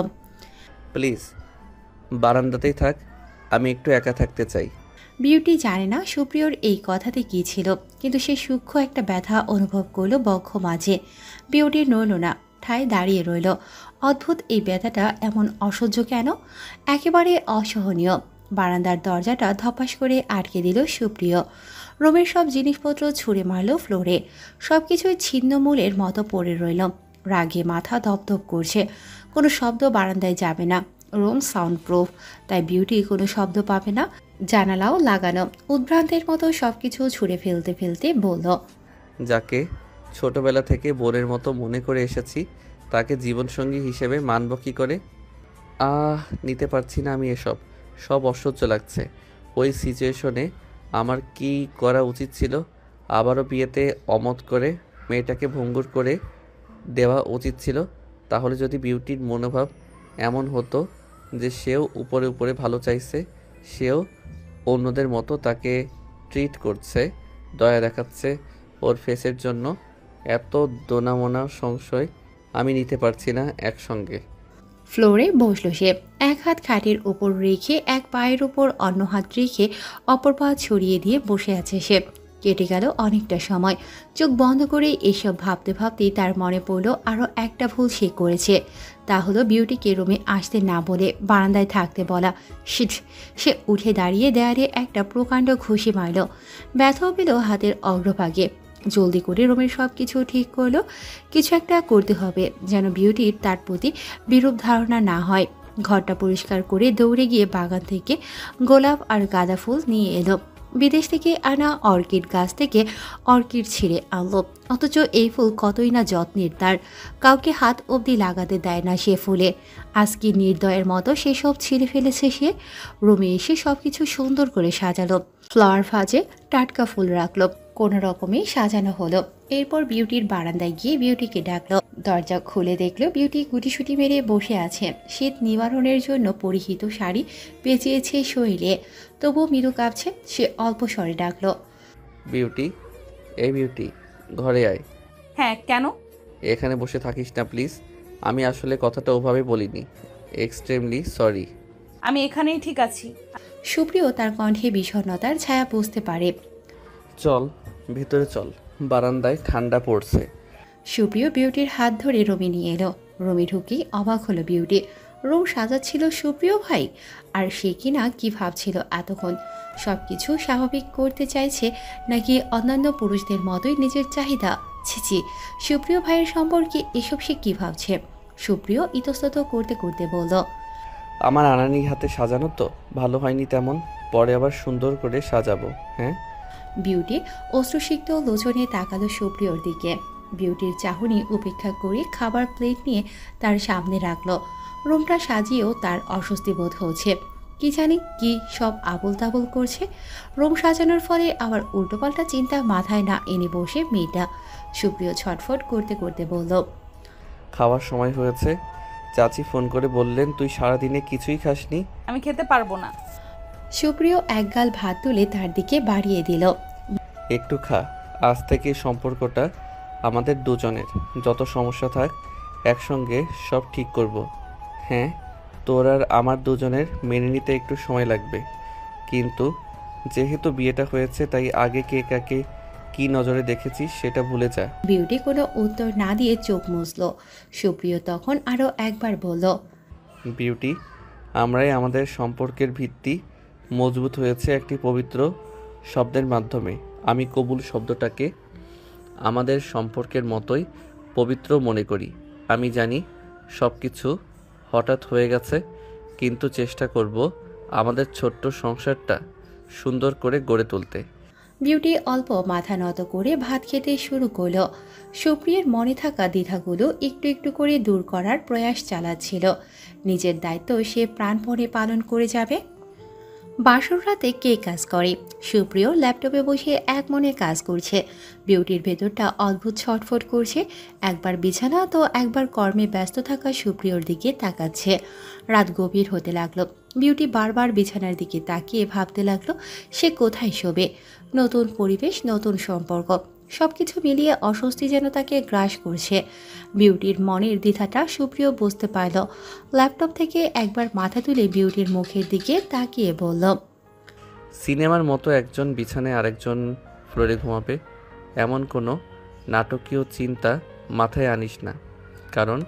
প্লিজ বারান্দাতেই থাক, আমি একটু একা থাকতে চাই। বিউটি জানে না সুপ্রিয়র এই কথাতে কী ছিল, কিন্তু সে সূক্ষ্ম একটা ব্যথা অনুভব করলো বক্ষ মাঝে। বিউটি নড়ল না, ঠায় দাঁড়িয়ে রইল। অদ্ভুত এই ব্যথাটা এমন অসহ্য কেন? একেবারে অসহনীয়। বারান্দার দরজাটা ধপাস করে আটকে দিল সুপ্রিয়। রুমের সব জিনিসপত্র ছুঁড়ে মারল ফ্লোরে। সব কিছুই ছিন্নমূলের মতো পড়ে রইল। রাগে মাথা ধপধপ করছে। কোনো শব্দ বারান্দায় যাবে না, রুম সাউন্ড প্রুফ, তাই বিউটি কোনো শব্দ পাবে না। জানালাও লাগানো। উদ্ভ্রান্তের মতো সব কিছু ছুঁড়ে ফেলতে ফেলতে বলল, যাকে ছোটবেলা থেকে বোনের মতো মনে করে এসেছি তাকে জীবনসঙ্গী হিসেবে মানব কী করে? নিতে পারছি না আমি এসব। সব অসহ্য লাগছে। ওই সিচুয়েশনে আমার কি করা উচিত ছিল? আবারও বিয়েতে অমত করে মেয়েটাকে ভঙ্গুর করে দেওয়া উচিত ছিল। তাহলে যদি বিউটির মনোভাব এমন হতো যে সেও উপরে উপরে ভালো চাইছে, সেও অন্যদের মতো তাকে ট্রিট করছে, দয়া দেখাচ্ছে ওর ফেসের জন্য, এত দোনামোনা সংশয় আমি নিতে পারছি না একসঙ্গে। ফ্লোরে বসলো সে। এক হাত খাটের উপর রেখে এক পায়ের উপর অন্য হাত রেখে অপর পা ছড়িয়ে দিয়ে বসে আছে সে। কেটে গেল অনেকটা সময়। চোখ বন্ধ করে এসব ভাবতে ভাবতেই তার মনে পড়ল আরও একটা ভুল সে করেছে। তা হলো বিউটিকে রুমে আসতে না বলে বারান্দায় থাকতে বলা। শিট! সে উঠে দাঁড়িয়ে দেয়ালে একটা প্রকাণ্ড ঘুষি মারল। ব্যথাও পেল হাতের অগ্রভাগে। জলদি করে রুমের সব কিছু ঠিক করলো। কিছু একটা করতে হবে যেন বিউটির তার প্রতি বিরূপ ধারণা না হয়। ঘরটা পরিষ্কার করে দৌড়ে গিয়ে বাগান থেকে গোলাপ আর গাঁদা ফুল নিয়ে এলো। বিদেশ থেকে আনা অর্কিড গাছ থেকে অর্কিড ছিঁড়ে আনলো, অথচ এই ফুল কতই না যত্নের তার। কাউকে হাত অবধি লাগাতে দেয় না সে ফুলে। আজকে নির্দয়ের মতো সেসব ছিঁড়ে ফেলেছে সে। রুমে এসে সব কিছু সুন্দর করে সাজালো। ফ্লাওয়ার ভাজে টাটকা ফুল রাখলো, কোনো রকমে সাজানো হলো। এরপর বিউটির বারান্দায় গিয়ে বিউটিকে ডাকলো। দরজা খুলে দেখলো বিউটি গুটিসুটি মেরে বসে আছে। শীত নিবারণের জন্য পরিহিত শাড়ি পেঁচিয়েছে শরীরে, তবুও মৃদু কাঁপছে। সে অল্প স্বরে ডাকলো, বিউটি, এই বিউটি, ঘরে আয়। হ্যাঁ, কেন? এখানে বসে থাকিস না প্লিজ। আমি আসলে কথাটা ওভাবে বলিনি। Extremely sorry. আমি এখানেই ঠিক আছি। সুপ্রিয় তার কণ্ঠে বিষণ্ণতার ছায়া বুঝতে পারে। চল ভিতরে চল, বারান্দায় ঠান্ডা পড়ছে। সুপ্রিয় বিউটির হাত ধরে রুমে নিয়ে এলো। রুমে ঢুকেই অবাক হলো বিউটি। রুম সাজাচ্ছিল সুপ্রিয় ভাই, আর সে কিনা কি ভাবছিল এতক্ষণ? সব কিছু স্বাভাবিক করতে চাইছে নাকি অন্যান্য পুরুষদের মতোই নিজের চাহিদা? ছিচি, সুপ্রিয় ভাইয়ের সম্পর্কে এসব সে কী ভাবছে? সুপ্রিয় ইতস্তত করতে করতে বলল, আমার আনানি হাতে সাজানো তো ভালো হয়নি তেমন, পরে আবার সুন্দর করে সাজাবো। হ্যাঁ। বিউটি অশ্রুসিক্ত লোচনে তাকালো সুপ্রিয়র দিকে। বিউটির চাহনি উপেক্ষা করে খাবার প্লেট নিয়ে তার সামনে রাখলো। রুমটা সাজিয়েও তার অস্বস্তি বোধ হচ্ছে। কি জানি কি সব আবল তাবল করছে। রুম সাজানোর ফলে আবার উল্টোপাল্টা চিন্তা মাথায় না এনে বসে মেয়েটা। সুপ্রিয় ছটফট করতে করতে বলল, খাওয়ার সময় হয়েছে। চাচি ফোন করে বললেন তুই সারাদিনে কিছুই খাসনি। আমি খেতে পারবো না। সুপ্রিয় একগাল ভাত তুলে তার দিকে বাড়িয়ে দিল। একটু খা, আজ থেকে সম্পর্কটা আমাদের দুজনের। যত সমস্যা থাক একসঙ্গে সব ঠিক করব। হ্যাঁ, তোর আর আমার দুজনের মেনে নিতে একটু সময় লাগবে, কিন্তু যেহেতু বিয়েটা হয়েছে তাই আগে কে কাকে কি নজরে দেখেছিস সেটা ভুলে যা। বিউটি কোনো উত্তর না দিয়ে চোখ মুছল। সুপ্রিয় তখন আরও একবার বলল, বিউটি, আমরাই আমাদের সম্পর্কের ভিত্তি মজবুত হয়েছে একটি পবিত্র শব্দের মাধ্যমে। আমি কবুল শব্দটাকে আমাদের সম্পর্কের মতোই পবিত্র মনে করি। আমি জানি সব কিছু হঠাৎ হয়ে গেছে, কিন্তু চেষ্টা করব আমাদের ছোট্ট সংসারটা সুন্দর করে গড়ে তুলতে। বিউটি অল্প মাথা নত করে ভাত খেতে শুরু করলো। সুপ্রিয়ের মনে থাকা দ্বিধাগুলো একটু একটু করে দূর করার প্রয়াস চালাচ্ছিল। নিজের দায়িত্ব সে প্রাণপণে পালন করে যাবে। বাসর রাতে কে কাজ করে? সুপ্রিয় ল্যাপটপে বসে এক মনে কাজ করছে। বিউটির ভেতরটা অদ্ভুত ছটফট করছে। একবার বিছানা তো একবার কর্মে ব্যস্ত থাকা সুপ্রিয়র দিকে তাকাচ্ছে। রাত গভীর হতে লাগলো। বিউটি বারবার বিছানার দিকে তাকিয়ে ভাবতে লাগলো সে কোথায় শোবে। নতুন পরিবেশ, নতুন সম্পর্ক, সব কিছু মিলিয়ে অস্বস্তি যেন তাকে গ্রাস করছে। বিউটির মনের দ্বিধাটা সুপ্রিয় বুঝতে পারল। ল্যাপটপ থেকে একবার মাথা তুলে বিউটির মুখের দিকে তাকিয়ে বলল, সিনেমার মতো একজন বিছানায় আরেকজন ফ্লোরে ঘুমাবে, এমন কোনো নাটকীয় চিন্তা মাথায় আনিস না, কারণ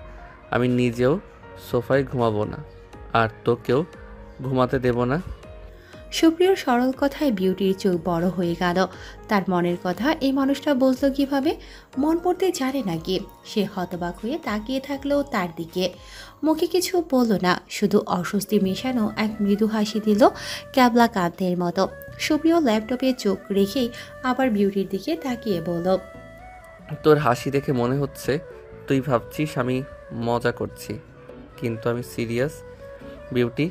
আমি নিজেও সোফায় ঘুমাবো না, আর তোকেও ঘুমাতে দেব না। সুপ্রিয়র সরল কথায় বিউটির চোখ বড় হয়ে গেল। তার মনের কথা এই মানুষটা বলতো কিভাবে? মন পড়তে জানে নাকি? সে হতবাক হয়ে তাকিয়ে থাকলো তার দিকে। মুখে কিছু বলল না, শুধু অস্বস্তি মেশানো এক মৃদু হাসি দিল ক্যাবলা কান্তের মতো। সুপ্রিয় ল্যাপটপে চোখ রেখেই আবার বিউটির দিকে তাকিয়ে বলল, তোর হাসি দেখে মনে হচ্ছে তুই ভাবছিস আমি মজা করছি, কিন্তু আমি সিরিয়াস। বিউটি,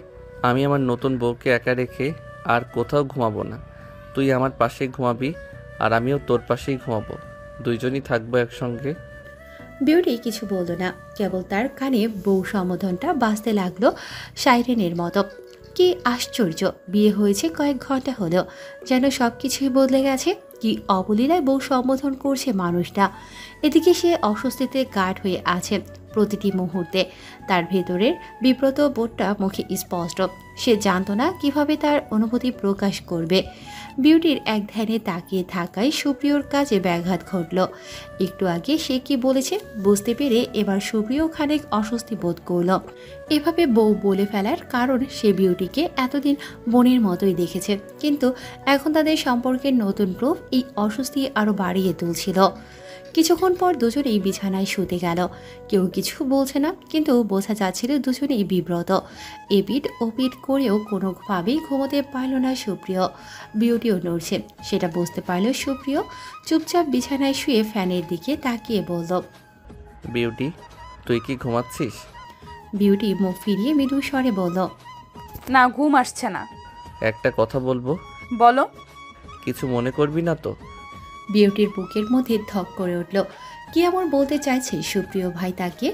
আমি আমার নতুন বউকে একা রেখে আর কোথাও ঘুমাবো না। তুই আমার পাশেই ঘুমাবি আর আমিও তোর পাশেই ঘুমাবো, দুইজনই থাকবো একসঙ্গে। বিউটি কিছু বলল না, কেবল তার কানে বউ সম্বোধনটা বাজতে লাগলো সাইরেনের মতো। কি আশ্চর্য, বিয়ে হয়েছে কয়েক ঘন্টা হলো, যেন সব কিছুই বদলে গেছে। কি অবলীলায় বউ সম্বোধন করছে মানুষটা। এদিকে সে অস্বস্তিতে গাঢ় হয়ে আছে প্রতিটি মুহূর্তে। তার ভেতরের বিব্রত বোধটা মুখে স্পষ্ট। সে জানতো না কিভাবে তার অনুভূতি প্রকাশ করবে। বিউটির এক ধ্যানে তাকিয়ে থাকায় সুপ্রিয়র কাজে ব্যাঘাত ঘটল। একটু আগে সে কি বলেছে বুঝতে পেরে এবার সুপ্রিয় খানিক অস্বস্তি বোধ করল। এভাবে বউ বলে ফেলার কারণ সে বিউটিকে এতদিন বোনের মতোই দেখেছে, কিন্তু এখন তাদের সম্পর্কের নতুন প্রুফ এই অস্বস্তি আরও বাড়িয়ে তুলছিল। কিছুক্ষণ পর দুজনেই বিছানায় শুতে গেল। কেউ কিছু বলছে না, কিন্তু বোঝা যাচ্ছিল দুজনেই বিব্রত। এপিট ওপিট করেও কোনোভাবেই ঘুমোতে পারল না সুপ্রিয়। বিউটিও নড়ছে, সেটা বুঝতে পারল সুপ্রিয়। চুপচাপ বিছানায় শুয়ে ফ্যানের দিকে তাকিয়ে বলল, বিউটি, তুই কি ঘুমাচ্ছিস? বিউটি মুখ ফিরিয়ে মৃদু স্বরে বলল, না, ঘুম আসছে না। একটা কথা বলবো। বলো। কিছু মনে করবি না তো? বিউটির বুকের মধ্যে ধক করে উঠল। কি এমন বলতে চাইছে সুপ্রিয় ভাই তাকে,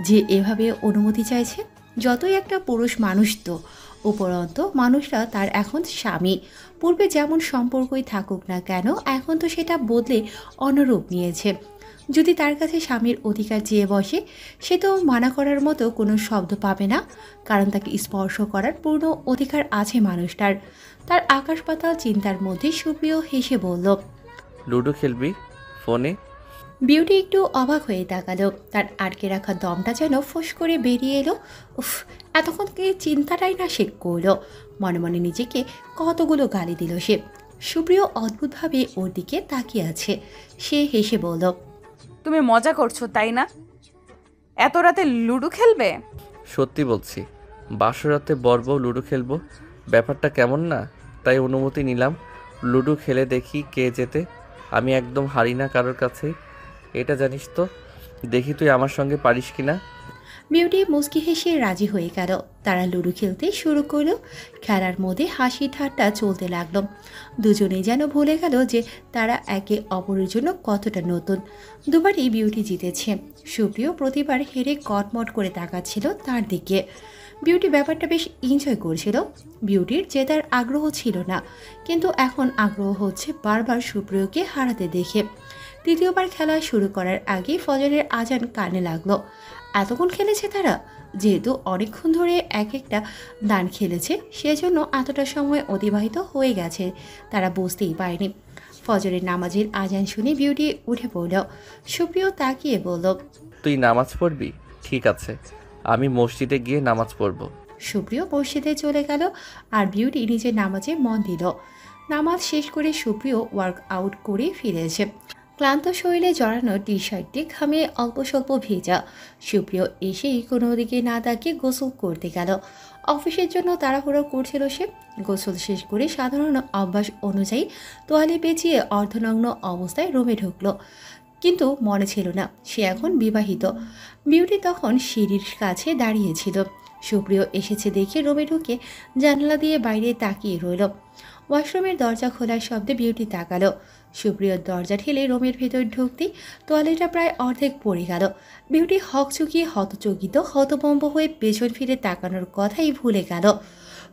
যে এভাবে অনুমতি চাইছে? যতই একটা পুরুষ মানুষ তো, উপরন্ত মানুষরা তার এখন স্বামী। পূর্বে যেমন সম্পর্কই থাকুক না কেন, এখন তো সেটা বদলে অন্যরূপ নিয়েছে। যদি তার কাছে স্বামীর অধিকার চেয়ে বসে, সে তো মানা করার মতো কোনো শব্দ পাবে না, কারণ তাকে স্পর্শ করার পূর্ণ অধিকার আছে মানুষটার। তার আকাশ পাতাল চিন্তার মধ্যে সুপ্রিয় হেসে বলল, লুডো খেলবি ফোনে? বিউটি একটু অবাক হয়ে তাকালো, তার আটকে রাখা দমটা যেন ফোঁস করে বেরিয়ে এলো। উফ, এতক্ষণ কি চিন্তাটাই না সে করলো। মনে মনে নিজেকে কতগুলো গালি দিল সে। সুপ্রিয় অদ্ভুতভাবে ওর দিকে তাকিয়ে আছে। সে হেসে বলল, তুমি মজা করছো তাই না? এত রাতে লুডো খেলবে? সত্যি বলছি, বাসরাতে বর্ব লুডো খেলবো, ব্যাপারটা কেমন না, তাই অনুমতি নিলাম। লুডো খেলে দেখি কে জেতে। আমি একদম হারি না কারোর কাছেই, এটা জানিস তো। দেখি তুই আমার সঙ্গে পারিস কিনা। বিউটি মুচকি হেসে রাজি হয়ে গেল। তারা লুডো খেলতে শুরু করলো। খেলার মধ্যে হাসি ঠাট্টা চলতে লাগলো। দুজনেই যেন ভুলে গেল যে তারা একে অপরের জন্য কতটা নতুন। দুবারই বিউটি জিতেছে। সুপ্রিয় প্রতিবার হেরে কটমট করে তাকাচ্ছিল তার দিকে। বিউটি ব্যাপারটা বেশ এনজয় করছিল। বিউটির জেতার আগ্রহ ছিল না, কিন্তু এখন আগ্রহ হচ্ছে বারবার সুপ্রিয়কে হারাতে দেখে। তৃতীয়বার খেলা শুরু করার আগে ফজরের আজান কানে লাগলো। এতক্ষণ খেলেছে তারা, যেহেতু অনেকক্ষণ ধরে এক একটা দান খেলেছে, সেজন্য এতটা সময় অতিবাহিত হয়ে গেছে তারা বুঝতেই পারেনি। ফজরের নামাজের আজান শুনে বিউটি উঠে পড়ল। সুপ্রিয় তাকিয়ে বলল, তুই নামাজ পড়বি? ঠিক আছে, আমি মসজিদে গিয়ে নামাজ পড়ব। সুপ্রিয় মসজিদে চলে গেল আর বিউটি নিজের নামাজে মন দিল। নামাজ শেষ করে সুপ্রিয় ওয়ার্ক আউট করে ফিরেছে। ক্লান্ত শরীরে জড়ানো টি শার্টটি ঘামে অল্প স্বল্প ভেজা। সুপ্রিয় এসেই কোনো দিকে না তাকিয়ে গোসল করতে গেল। অফিসের জন্য তাড়াহুড়ো করছিল সে। গোসল শেষ করে সাধারণ অভ্যাস অনুযায়ী তোয়ালে পেঁচিয়ে অর্ধনগ্ন অবস্থায় রুমে ঢুকলো, কিন্তু মনে ছিল না সে এখন বিবাহিত। বিউটি তখন সিঁড়ির কাছে দাঁড়িয়েছিল। সুপ্রিয় এসেছে দেখে রুমে ঢুকে জানালা দিয়ে বাইরে তাকিয়ে রইল। ওয়াশরুমের দরজা খোলার শব্দে বিউটি তাকালো। সুপ্রিয়র দরজা ঠেলে রুমের ভেতর ঢুকতেই তোয়ালেটা প্রায় অর্ধেক পড়ে গেল। বিউটি হকচকিয়ে হতচকিত হতভম্ব হয়ে পেছন ফিরে তাকানোর কথাই ভুলে গেল।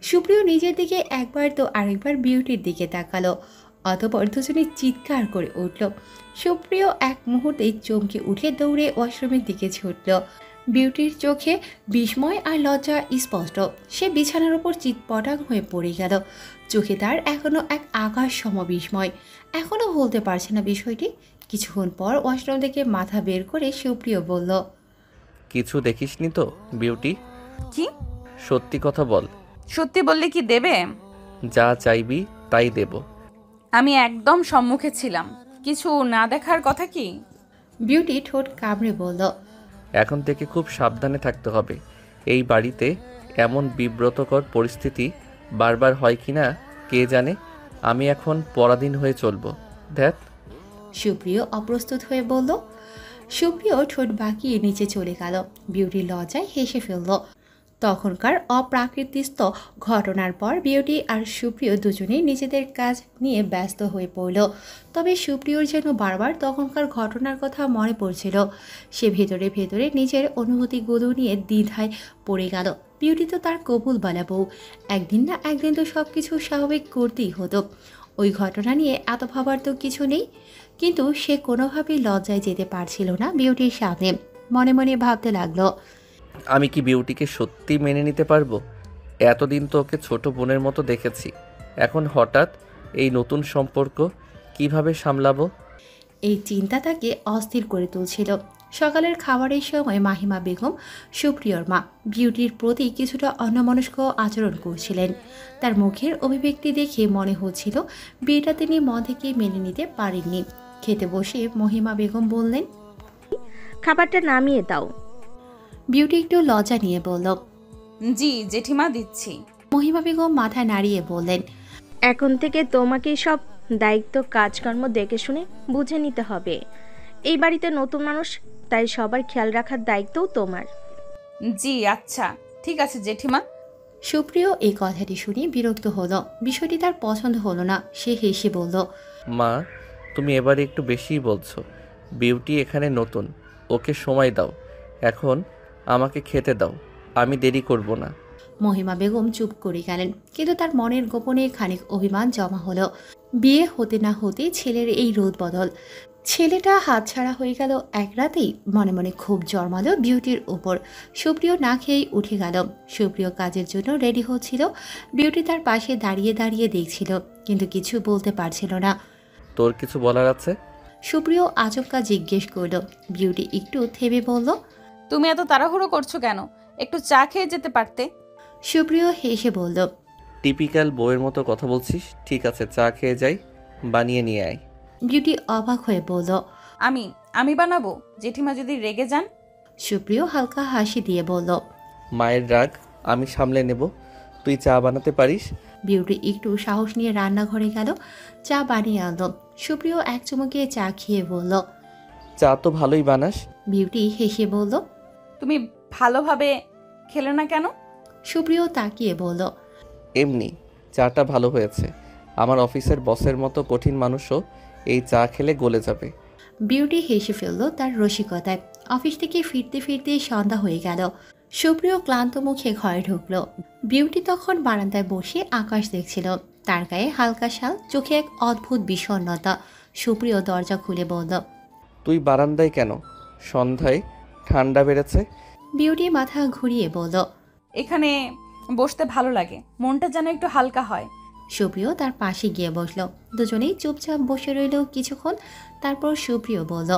সুপ্রিয় নিজের দিকে একবার তো আরেকবার বিউটির দিকে তাকালো। অতঃপর দুজনে চিৎকার করে উঠল। সুপ্রিয় এক মুহূর্তেই চমকে উঠে দৌড়ে ওয়াশরুমের দিকে ছুটল। বিউটির চোখে বিস্ময় আর লজ্জা স্পষ্ট। সে বিছানার উপর চিৎপটাং হয়ে পড়ে গেল। চোখে তার এখনো এক আকাশ সম বিস্ময়। এখনো বলতে পারছে না বিষয়টি। কিছুক্ষণ পর ওয়াশরুম থেকে মাথা বের করে সুপ্রিয় বলল, কিছু দেখিসনি তো বিউটি? কি? সত্যি কথা বল। সত্যি বললে কি দেবে? যা চাইবি তাই দেব। আমি একদম সম্মুখে ছিলাম, কিছু না দেখার কথা কি? বিউটি ঠোঁট কামড়ে বলল, এখন থেকে খুব সাবধানে থাকতে হবে। এই বাড়িতে এমন বিব্রতকর পরিস্থিতি বারবার হয় কিনা কে জানে। আমি এখন পরাধীন হয়ে চলবো। ধ্যাত। সুপ্রিয় অপ্রস্তুত হয়ে বলল। সুপ্রিয় ঠোঁট বাঁকিয়ে নিচে চলে গেল। বিউটি লজ্জায় হেসে ফেলল। তখনকার অপ্রাকৃতিক ঘটনার পর বিউটি আর সুপ্রিয় দুজনেই নিজেদের কাজ নিয়ে ব্যস্ত হয়ে পড়ল। তবে সুপ্রিয়র যেন বারবার তখনকার ঘটনার কথা মনে পড়ছিল। সে ভেতরে ভেতরে নিজের অনুভূতিগুলো নিয়ে দ্বিধায় পড়ে গেল। বিউটি তো তার কবুল বলা বউ, একদিন না একদিন তো সব কিছু স্বাভাবিক করতেই হতো। ওই ঘটনা নিয়ে এত ভাবার তো কিছু নেই, কিন্তু সে কোনোভাবেই লজ্জায় যেতে পারছিল না বিউটির সামনে। মনে মনে ভাবতে লাগলো, আমি কি বিউটিকে সত্যি মেনে নিতে পারবো? এতদিন তো ওকে ছোট বোনের মতো দেখেছি, এখন হঠাৎ এই নতুন সম্পর্ক কিভাবে সামলাবো? এই চিন্তা তাকে অস্থির করে তুলছিল। সকালের খাবারের সময় মাহিমা বেগম, সুপ্রিয়র মা, বিউটির প্রতি কিছুটা অন্যমনস্ক আচরণ করছিলেন। তার মুখের অভিব্যক্তি দেখে মনে হচ্ছিল বিয়েটা তিনি মন থেকে মেনে নিতে পারেননি। খেতে বসে মহিমা বেগম বললেন, খাবারটা নামিয়ে দাও। বিউটি একটু লজ্জা নিয়ে বলল, জি জেঠিমা, দিচ্ছি। মহিমা বেগম মাথা নাড়িয়ে বললেন, এখন থেকে তোমাকে সব দায়িত্ব কাজকর্ম দেখে শুনে বুঝে নিতে হবে। এই বাড়িতে নতুন মানুষ, তাই সবার খেয়াল রাখার দায়িত্বও তোমার। জি আচ্ছা, ঠিক আছে জেঠিমা। সুপ্রিয় এই কথাটি শুনে বিরক্ত হলো। বিষয়টি তার পছন্দ হলো না। সে হেসে বলল, মা, তুমি এবারে একটু বেশিই বলছো। বিউটি এখানে নতুন, ওকে সময় দাও। এখন আমাকে খেতে দাও, আমি দেরি করব না। মহিমা বেগম চুপ করে গেলেন, কিন্তু তার মনের গোপনে খানিক অভিমান জমা হলো। বিয়ে হতে না হতে ছেলের এই রোদ বদল। ছেলেটা হাতছাড়া হয়ে গেল এক রাতেই। মনে মনে খুব জন্মালো বিউটির উপর। সুপ্রিয় না খেয়েই উঠে গেল। সুপ্রিয় কাজের জন্য রেডি হচ্ছিল। বিউটি তার পাশে দাঁড়িয়ে দাঁড়িয়ে দেখছিল, কিন্তু কিছু বলতে পারছিল না। তোর কিছু বলার আছে? সুপ্রিয় আচমকা জিজ্ঞেস করলো। বিউটি একটু থেমে বলল, তুমি এত তাড়াহুড়ো করছো কেন? একটু চা খেয়ে যেতে পারতে। সুপ্রিয় হেসে বলল, টিপিক্যাল বউয়ের মতো কথা বলছিস। ঠিক আছে, চা খেয়ে যাই, বানিয়ে নিয়ে আয়। বিউটি অবাক হয়ে বলল, আমি বানাবো? জেঠিমা যদি রেগে যান? সুপ্রিয় হালকা হাসি দিয়ে বলল, মায়ের রাগ আমি সামলে নেব, তুই চা বানাতে পারিস। বিউটি একটু সাহস নিয়ে রান্নাঘরে গেল, চা বানিয়ে আনলো। সুপ্রিয় এক চুমুকে চা খেয়ে বলল, চা তো ভালোই বানাস। বিউটি হেসে বলল, তুমি ভালোভাবে খেলে না কেন? সুপ্রিয় তাকিয়ে বলল, এমনি, চাটা ভালো হয়েছে। আমার অফিসের বসের মতো কঠিন মানুষও এই চা খেলে গলে যাবে। বিউটি হেসে ফেলল তার রসিকতায়। অফিস থেকে ফিরতে ফিরতে সন্ধ্যা হয়ে গেল। সুপ্রিয় ক্লান্ত মুখে ঘরে ঢুকলো। বিউটি তখন বারান্দায় বসে আকাশ দেখছিল। তার গায়ে হালকা শাল, চোখে এক অদ্ভুত বিষণ্ণতা। সুপ্রিয় দরজা খুলে বলল, তুই বারান্দায় কেন? সন্ধ্যায় ঠান্ডা বেড়েছে। বিউটি মাথা ঘুরিয়ে বলল, এখানে বসতে ভালো লাগে, মনটা যেন একটু হালকা হয়। সুপ্রিয় তার পাশে গিয়ে বসল। দুজনেই চুপচাপ বসে রইল কিছুক্ষণ। তারপর সুপ্রিয় বলল,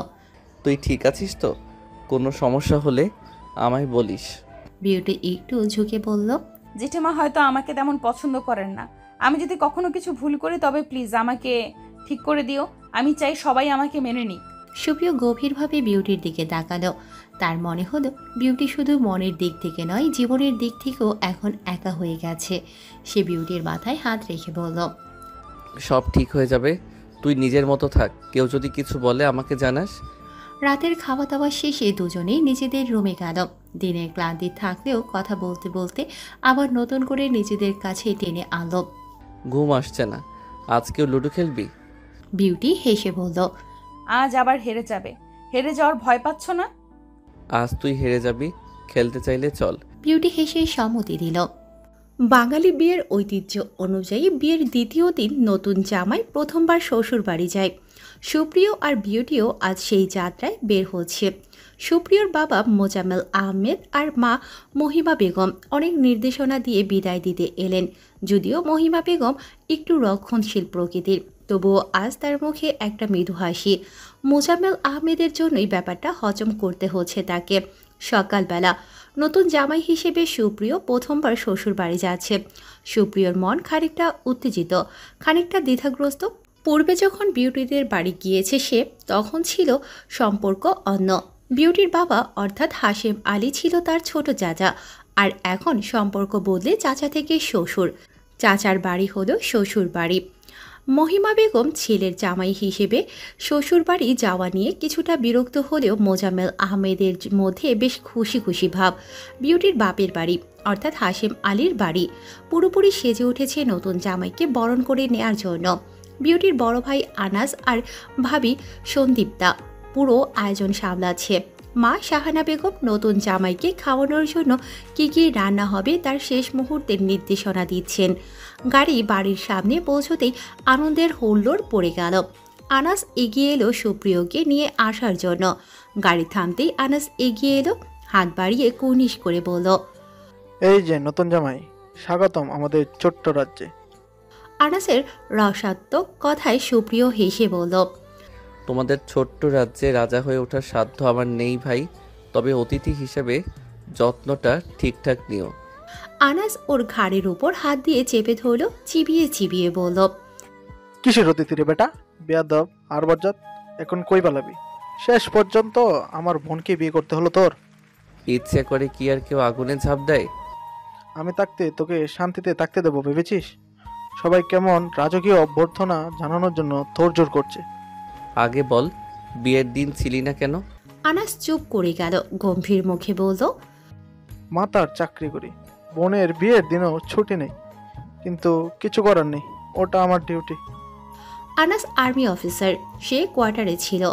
তুই ঠিক আছিস তো? কোনো সমস্যা হলে আমায় বলিস। বিউটি একটু ঝুঁকে বলল, জেঠিমা হয়তো আমাকে তেমন পছন্দ করেন না। আমি যদি কখনো কিছু ভুল করি তবে প্লিজ আমাকে ঠিক করে দিও। আমি চাই সবাই আমাকে মেনে নিক। সুপ্রিয় গভীরভাবে বিউটির দিকে তাকালো। তার মনে হলো বিউটি শুধু মনের দিক থেকে নয়, জীবনের দিক থেকেও এখন একা হয়ে গেছে। সে বিউটির মাথায় হাত রেখে বলল, সব ঠিক হয়ে যাবে, তুই নিজের মতো থাক। কেউ যদি কিছু বলে আমাকে জানাস। রাতের খাওয়া দাওয়া শেষে দুজনেই নিজেদের রুমে গেল। দিনের ক্লান্তি থাকলেও কথা বলতে বলতে আবার নতুন করে নিজেদের কাছে টেনে আনলো। ঘুম আসছে না, আজকেও লুডো খেলবি? বিউটি হেসে বলল, আজ আবার হেরে যাবে। হেরে যাওয়ার ভয় পাচ্ছ না? আজ তুই হেরে যাবি, খেলতে চাইলে চল। বিউটি হেসে সম্মতি দিল। বাঙালি বিয়ের ঐতিহ্য অনুযায়ী বিয়ের দ্বিতীয় দিন নতুন জামাই প্রথমবার শ্বশুর বাড়ি যায়। সুপ্রিয় আর বিউটিও আজ সেই যাত্রায় বের হচ্ছে। সুপ্রিয়র বাবা মোজাম্মেল আহমেদ আর মা মহিমা বেগম অনেক নির্দেশনা দিয়ে বিদায় দিতে এলেন। যদিও মহিমা বেগম একটু রক্ষণশীল প্রকৃতির, তবুও আজ তার মুখে একটা মৃদু হাসি। মোজাম্মেল আহমেদের জন্যই ব্যাপারটা হজম করতে হচ্ছে তাকে। সকালবেলা নতুন জামাই হিসেবে সুপ্রিয় প্রথমবার শ্বশুর বাড়ি যাচ্ছে। সুপ্রিয়র মন খানিকটা উত্তেজিত, খানিকটা দ্বিধাগ্রস্ত। পূর্বে যখন বিউটিদের বাড়ি গিয়েছে সে, তখন ছিল সম্পর্ক অন্য। বিউটির বাবা অর্থাৎ হাশেম আলী ছিল তার ছোট চাচা, আর এখন সম্পর্ক বদলে চাচা থেকে শ্বশুর। চাচার বাড়ি হলো শ্বশুর বাড়ি। মহিমা বেগম ছেলের জামাই হিসেবে শ্বশুর বাড়ি যাওয়া নিয়ে কিছুটা বিরক্ত হলেও মোজাম্মেল আহমেদের মধ্যে বেশ খুশি খুশি ভাব। বিউটির বাপের বাড়ি অর্থাৎ হাশেম আলীর বাড়ি পুরোপুরি সেজে উঠেছে নতুন জামাইকে বরণ করে নেয়ার জন্য। বিউটির বড় ভাই আনাস আর ভাবি সন্দীপ্তা পুরো আয়োজন সামলাচ্ছে। মা শাহানা বেগম নতুন জামাইকে খাওয়ানোর জন্য কী কী রান্না হবে তার শেষ মুহূর্তের নির্দেশনা দিচ্ছেন। গাড়ি বাড়ির সামনে পৌঁছতেই আনন্দের হুল্লোড় পড়ে গেল। আনাস এগিয়ে এলো সুপ্রিয়কে নিয়ে আসার জন্য। গাড়ি থামতেই আনাস এগিয়ে এলো, হাত বাড়িয়ে কুর্নিশ করে বলল, এই যে নতুন জামাই, স্বাগতম আমাদের ছোট্ট রাজ্যে। আনাসের রসাত্মক কথায় সুপ্রিয় হেসে বলল, তোমাদের ছোট্ট রাজ্যে রাজা হয়ে ওঠার সাধ্য আমার নেই ভাই, তবে অতিথি হিসেবে যত্নটা ঠিকঠাক নিও। আনাস ওর ঘাড়ের উপর হাত দিয়ে চেপে ধরল, চিবিয়ে চিবিয়ে বলল, কিসের অতিথি রে বেটা, বেয়াদব আর বজ্জাত, এখন কই পালাবি? শেষ পর্যন্ত আমার বোনকে বিয়ে করতে হলো তোর? ইচ্ছে করে কি আর কেউ আগুনে ঝাঁপ দেয়? আমি থাকতে তোকে শান্তিতে থাকতে দেবো ভেবেছিস? সবাই কেমন রাজকীয় অভ্যর্থনা জানানোর জন্য তোড়জোড় করছে। আগে বল, বিয়ের দিন ছিলি না কেন? আনাস চুপ করে গেল, গম্ভীর মুখে বলল, মাতার চাকরি করি, বোনের বিয়ের দিনও ছুটি নেই, কিন্তু কিছু করার নেই, ওটা আমার ডিউটি। আনাস আর্মি অফিসার, সে কোয়ার্টারে ছিল।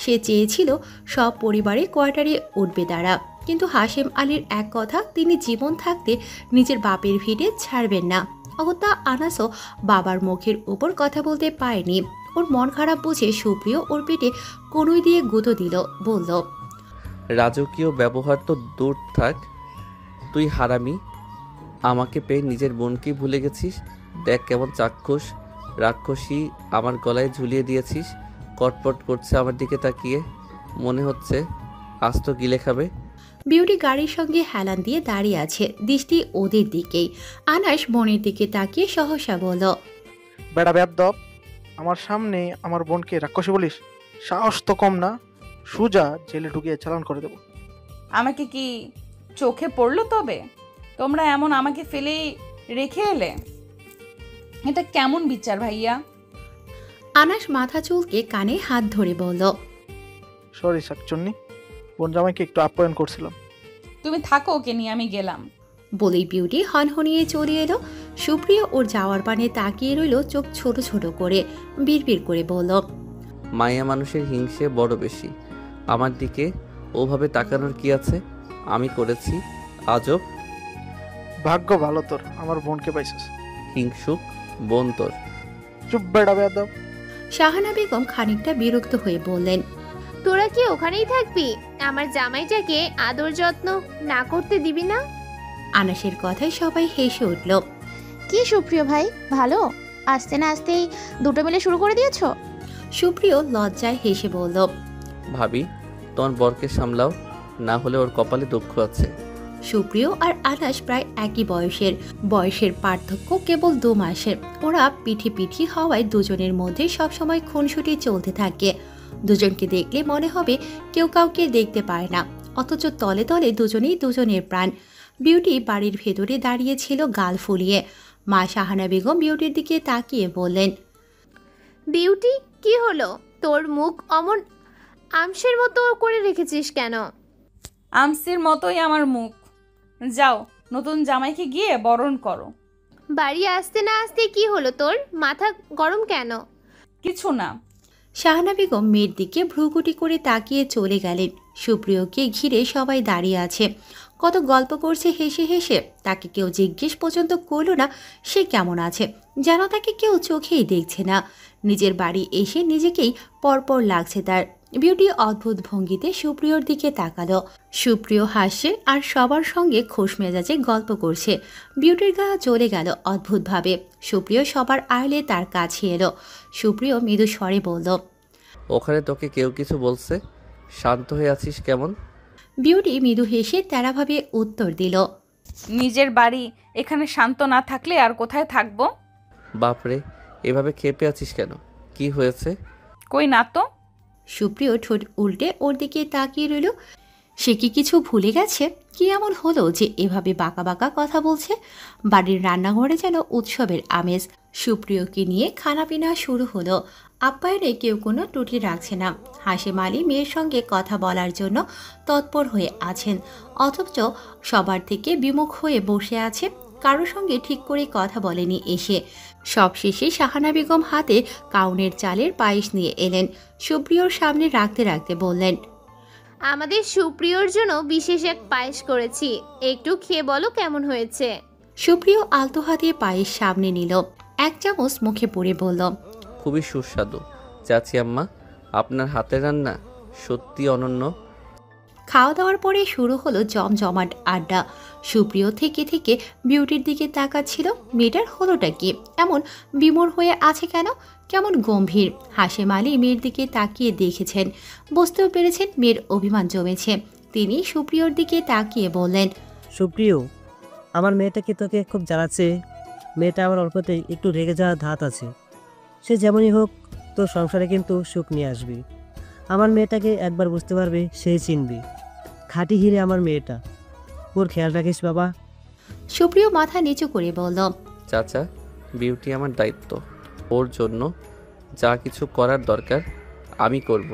সে চেয়েছিল সব পরিবারে কোয়ার্টারে উঠবে তারা, কিন্তু হাশেম আলীর এক কথা, তিনি জীবন থাকতে নিজের বাপের ভিটে ছাড়বেন না। অগত্যা আনাসও বাবার মুখের উপর কথা বলতে পারেনি। ওর মন খারাপ বুঝে সুপ্রিয় ওর পেটে কনুই দিয়ে গুঁতো দিল, বলল, রাজকীয় ব্যবহার তো দূর থাক, তুই হারামি, আমাকে পেয়ে নিজের বোনকে ভুলে গেছিস। দেখ কেমন চাক্ষুষ রাক্ষসী আমার গলায় ঝুলিয়ে দিয়েছিস। কটপট করছে আমার দিকে তাকিয়ে, মনে হচ্ছে আজ তো গিলে খাবে। বিউটি গাড়ির সঙ্গে হেলান দিয়ে দাঁড়িয়ে আছে, দৃষ্টি ওদের দিকেই। আনাস বোনের দিকে তাকিয়ে সহসা বলল, বেড়া বেয়াদব, আমার সামনে আমার বোনকে রাক্ষসী বলিস? সাহস তো কম না, সুজা জেলে ঢুকিয়ে চালান করে দেবো। আমাকে কি চোখে পড়লো? তবে তোমরা এমন আমাকে ফেলে রেখে এলে, এটা কেমন বিচার ভাইয়া? আনাস মাথা চুলকে কানে হাত ধরে বলল, সরি শাকচুন্নি, বোন জামাইকে একটু আপ্যায়ন করছিলাম। তুমি থাকো, ওকে নিয়ে আমি গেলাম। বলেই বিউটি হনহনিয়ে চলে এলো। সুপ্রিয় ওর যাওয়ার পানে তাকিয়ে রইল, চোখ ছোট ছোট করে বিড়বিড় করে বলল, মায়া মানুষের হিংসে বড় বেশি। আমার দিকে ওভাবে তাকানোর কি আছে? আমি করেছি আজব। ভাগ্য ভালো তোর, আমার বোনকে পাইছিস। হিংসুক বোন তোর। চুপ বেড়া বেয়াদব। শাহানা বেগম খানিকটা বিরক্ত হয়ে বললেন, তোরা কি ওখানেই থাকবি? আমার জামাইটাকে আদর যত্ন না করতে দিবি না? আনাসের কথায় সবাই হেসে উঠল। কি সুপ্রিয় ভাই, ভালো? আসতে না আসতেই দুটো মিলে শুরু করে দিয়েছো? সুপ্রিয় লজ্জায় হেসে বলল, ভাবি তোমার বরকে সামলাও, না হলে ওর কপালে দুঃখ আছে। সুপ্রিয় আর আনাস প্রায় একই বয়সের পার্থক্য কেবল 2 মাসের। ওরা পিঠি পিঠি হওয়ায় দুজনের মধ্যে সবসময় খুনসুটি চলতে থাকে। দুজনকে দেখলে মনে হবে কেউ কাউকে দেখতে পায় না, অথচ তলে তলে দুজনেই দুজনের প্রাণ। বিউটি বাড়ির ভেতরে দাঁড়িয়েছিল গাল ফুলিয়ে। মা শাহানা বেগম বিউটির দিকে তাকিয়ে বললেন, বিউটি, কি হলো? তোর মুখ অমন আমসের মতো করে রেখেছিস কেন? আমসির মতোই আমার মুখ। যাও, নতুন জামাইকে গিয়ে বরণ করো। বাড়ি আসতে না আসতে কি হলো তোর? মাথা গরম কেন? কিছু না। শাহানা বেগম মেয়ের দিকে ভ্রুকুটি করে তাকিয়ে চলে গেলেন। সুপ্রিয়কে ঘিরে সবাই দাঁড়িয়ে আছে, কত গল্প করছে হেসে হেসে। তাকে কেউ জিজ্ঞেস পর্যন্ত করল না সে কেমন আছে, যেন তাকে কেউ চোখেই দেখছে না। নিজের বাড়ি এসে নিজেকেই পরপর লাগছে তার। বিউটি অদ্ভুত ভঙ্গিতে সুপ্রিয়র দিকে তাকালো। সুপ্রিয় হাসছে আর সবার সঙ্গে খোশ মেজাজে গল্প করছে। বিউটির গা চলে গেল অদ্ভুতভাবে। সুপ্রিয় সবার আড়লে তার কাছে এলো। সুপ্রিয় মৃদু স্বরে বলল, ওখানে তোকে কেউ কিছু বলছে? শান্ত হয়ে আছিস কেমন? বিউটি মৃদু হেসে তেরাভাবে উত্তর দিল, নিজের বাড়ি এখানে শান্ত না থাকলে আর কোথায় থাকবো? বাপরে, এভাবে ক্ষেপে আছিস কেন? কি হয়েছে? কই না তো। সুপ্রিয় ঠোঁট উল্টে ওর দিকে তাকিয়ে রইল। সে কি কিছু ভুলে গেছে? কি এমন হলো যে এভাবে বাঁকা বাঁকা কথা বলছে? বাড়ির রান্নাঘরে যেন উৎসবের আমেজ। সুপ্রিয়কে নিয়ে খানাপিনা শুরু হলো। আপ্যায়নে কেউ কোনো ত্রুটি রাখছে না। হাসিম আলী মেয়ের সঙ্গে কথা বলার জন্য তৎপর হয়ে আছেন, অথচ সবার থেকে বিমুখ হয়ে বসে আছে। কারোর সঙ্গে ঠিক করে কথা বলেনি এসে। সবশেষে শাহানা বেগম হাতে কাউনের চালের পায়েস নিয়ে এলেন। সুপ্রিয়র সামনে রাখতে রাখতে বললেন, আমাদের সুপ্রিয়র জন্য বিশেষ এক পায়েস করেছি, একটু খেয়ে বলো কেমন হয়েছে। সুপ্রিয় আলতো হাতে পায়েস সামনে নিল, 1 চামচ মুখে পড়ে বলল, খুবই সুস্বাদু চাচি আম্মা, আপনার হাতের রান্না সত্যি অনন্য। খাওয়া দাওয়ার পরে শুরু হলো জমজমাট আড্ডা। সুপ্রিয় থেকে থেকে বিউটির দিকে তাকাচ্ছিল। মেয়েটার হলোটা কি? এমন বিমূঢ় হয়ে আছে কেন? কেমন গম্ভীর। হাসিম আলী মেয়ের দিকে তাকিয়ে দেখেছেন, বুঝতেও পেরেছেন মেয়ের অভিমান জমেছে। তিনি সুপ্রিয়র দিকে তাকিয়ে বললেন, সুপ্রিয়, আমার মেয়েটাকে তোকে খুব জ্বালাচ্ছে। মেয়েটা আমার অল্পতেই একটু রেগে যাওয়ার ধাত আছে। সে যেমনই হোক তোর সংসারে কিন্তু সুখ নিয়ে আসবি। আমার মেয়েটাকে একবার বুঝতে পারবে, সেই চিনবি। খাঁটি হিরে আমার মেয়েটা, ওর খেয়াল রাখিস বাবা। সুপ্রিয় মাথা নিচু করে বলল, চাচা, বিউটি আমার দায়িত্ব। ওর জন্য যা কিছু করার দরকার আমি করব।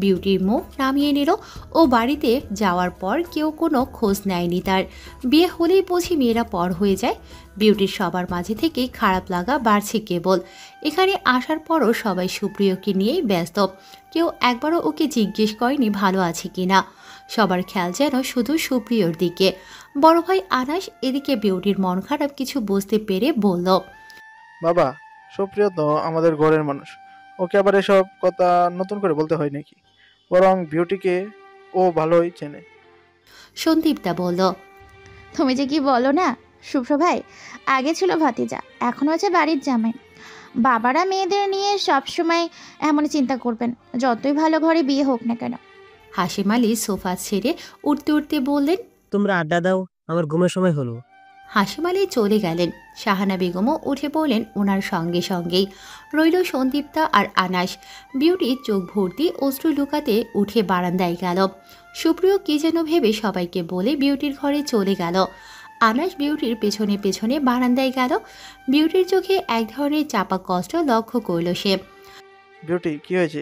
বিউটির মুখ নামিয়ে নিল। ও বাড়িতে যাওয়ার পর কেউ কোনো খোঁজ নেয়নি তার। বিয়ে হলেই বুঝি মেয়েরা পর হয়ে যায়। বিউটির সবার মাঝে থেকেই খারাপ লাগা বাড়ছে কেবল। এখানে আসার পরও সবাই সুপ্রিয়কে নিয়েই ব্যস্ত। কেউ একবারও ওকে জিজ্ঞেস করেনি ভালো আছে কিনা। সবার খেয়াল যেন শুধু সুপ্রিয়র দিকে। বড় ভাই আনাস এদিকে বিউটির মন খারাপ কিছু বুঝতে পেরে বলল, বাবা, সুপ্রিয় তো আমাদের ঘরের মানুষ, ওকে আবার এসব কথা নতুন করে বলতে হয় নাকি? বরং বিউটিকে ও ভালোই চেনে। সন্দীপটা বলল, তুমি যে কি বলো না শুভ্র ভাই, আগে ছিল ভাতিজা, এখন হচ্ছে বাড়ির জামাই। বাবারা মেয়েদের নিয়ে সবসময় এমন চিন্তা করবেন, যতই ভালো ঘরে বিয়ে হোক না কেন। হাসিম আলী সোফা ছেড়ে উঠতে উঠতে বললেন, তোমরা আড্ডা দাও, আমার ঘুমের সময় হলো। হাসিম আলী চলে গেলেন। শাহানা বেগমও উঠে পড়লেন ওনার সঙ্গে সঙ্গেই। রইল সন্দীপ্তা আর আনাস। বিউটি চোখ ভর্তি অশ্রু লুকাতে উঠে বারান্দায় গেল। সুপ্রিয় কি যেন ভেবে সবাইকে বলে বিউটির ঘরে চলে গেল। আনাস বিউটির পেছনে পেছনে বারান্দায় গেল। বিউটির চোখে এক ধরনের চাপা কষ্ট লক্ষ্য করল সে। বিউটি, কি হয়েছে?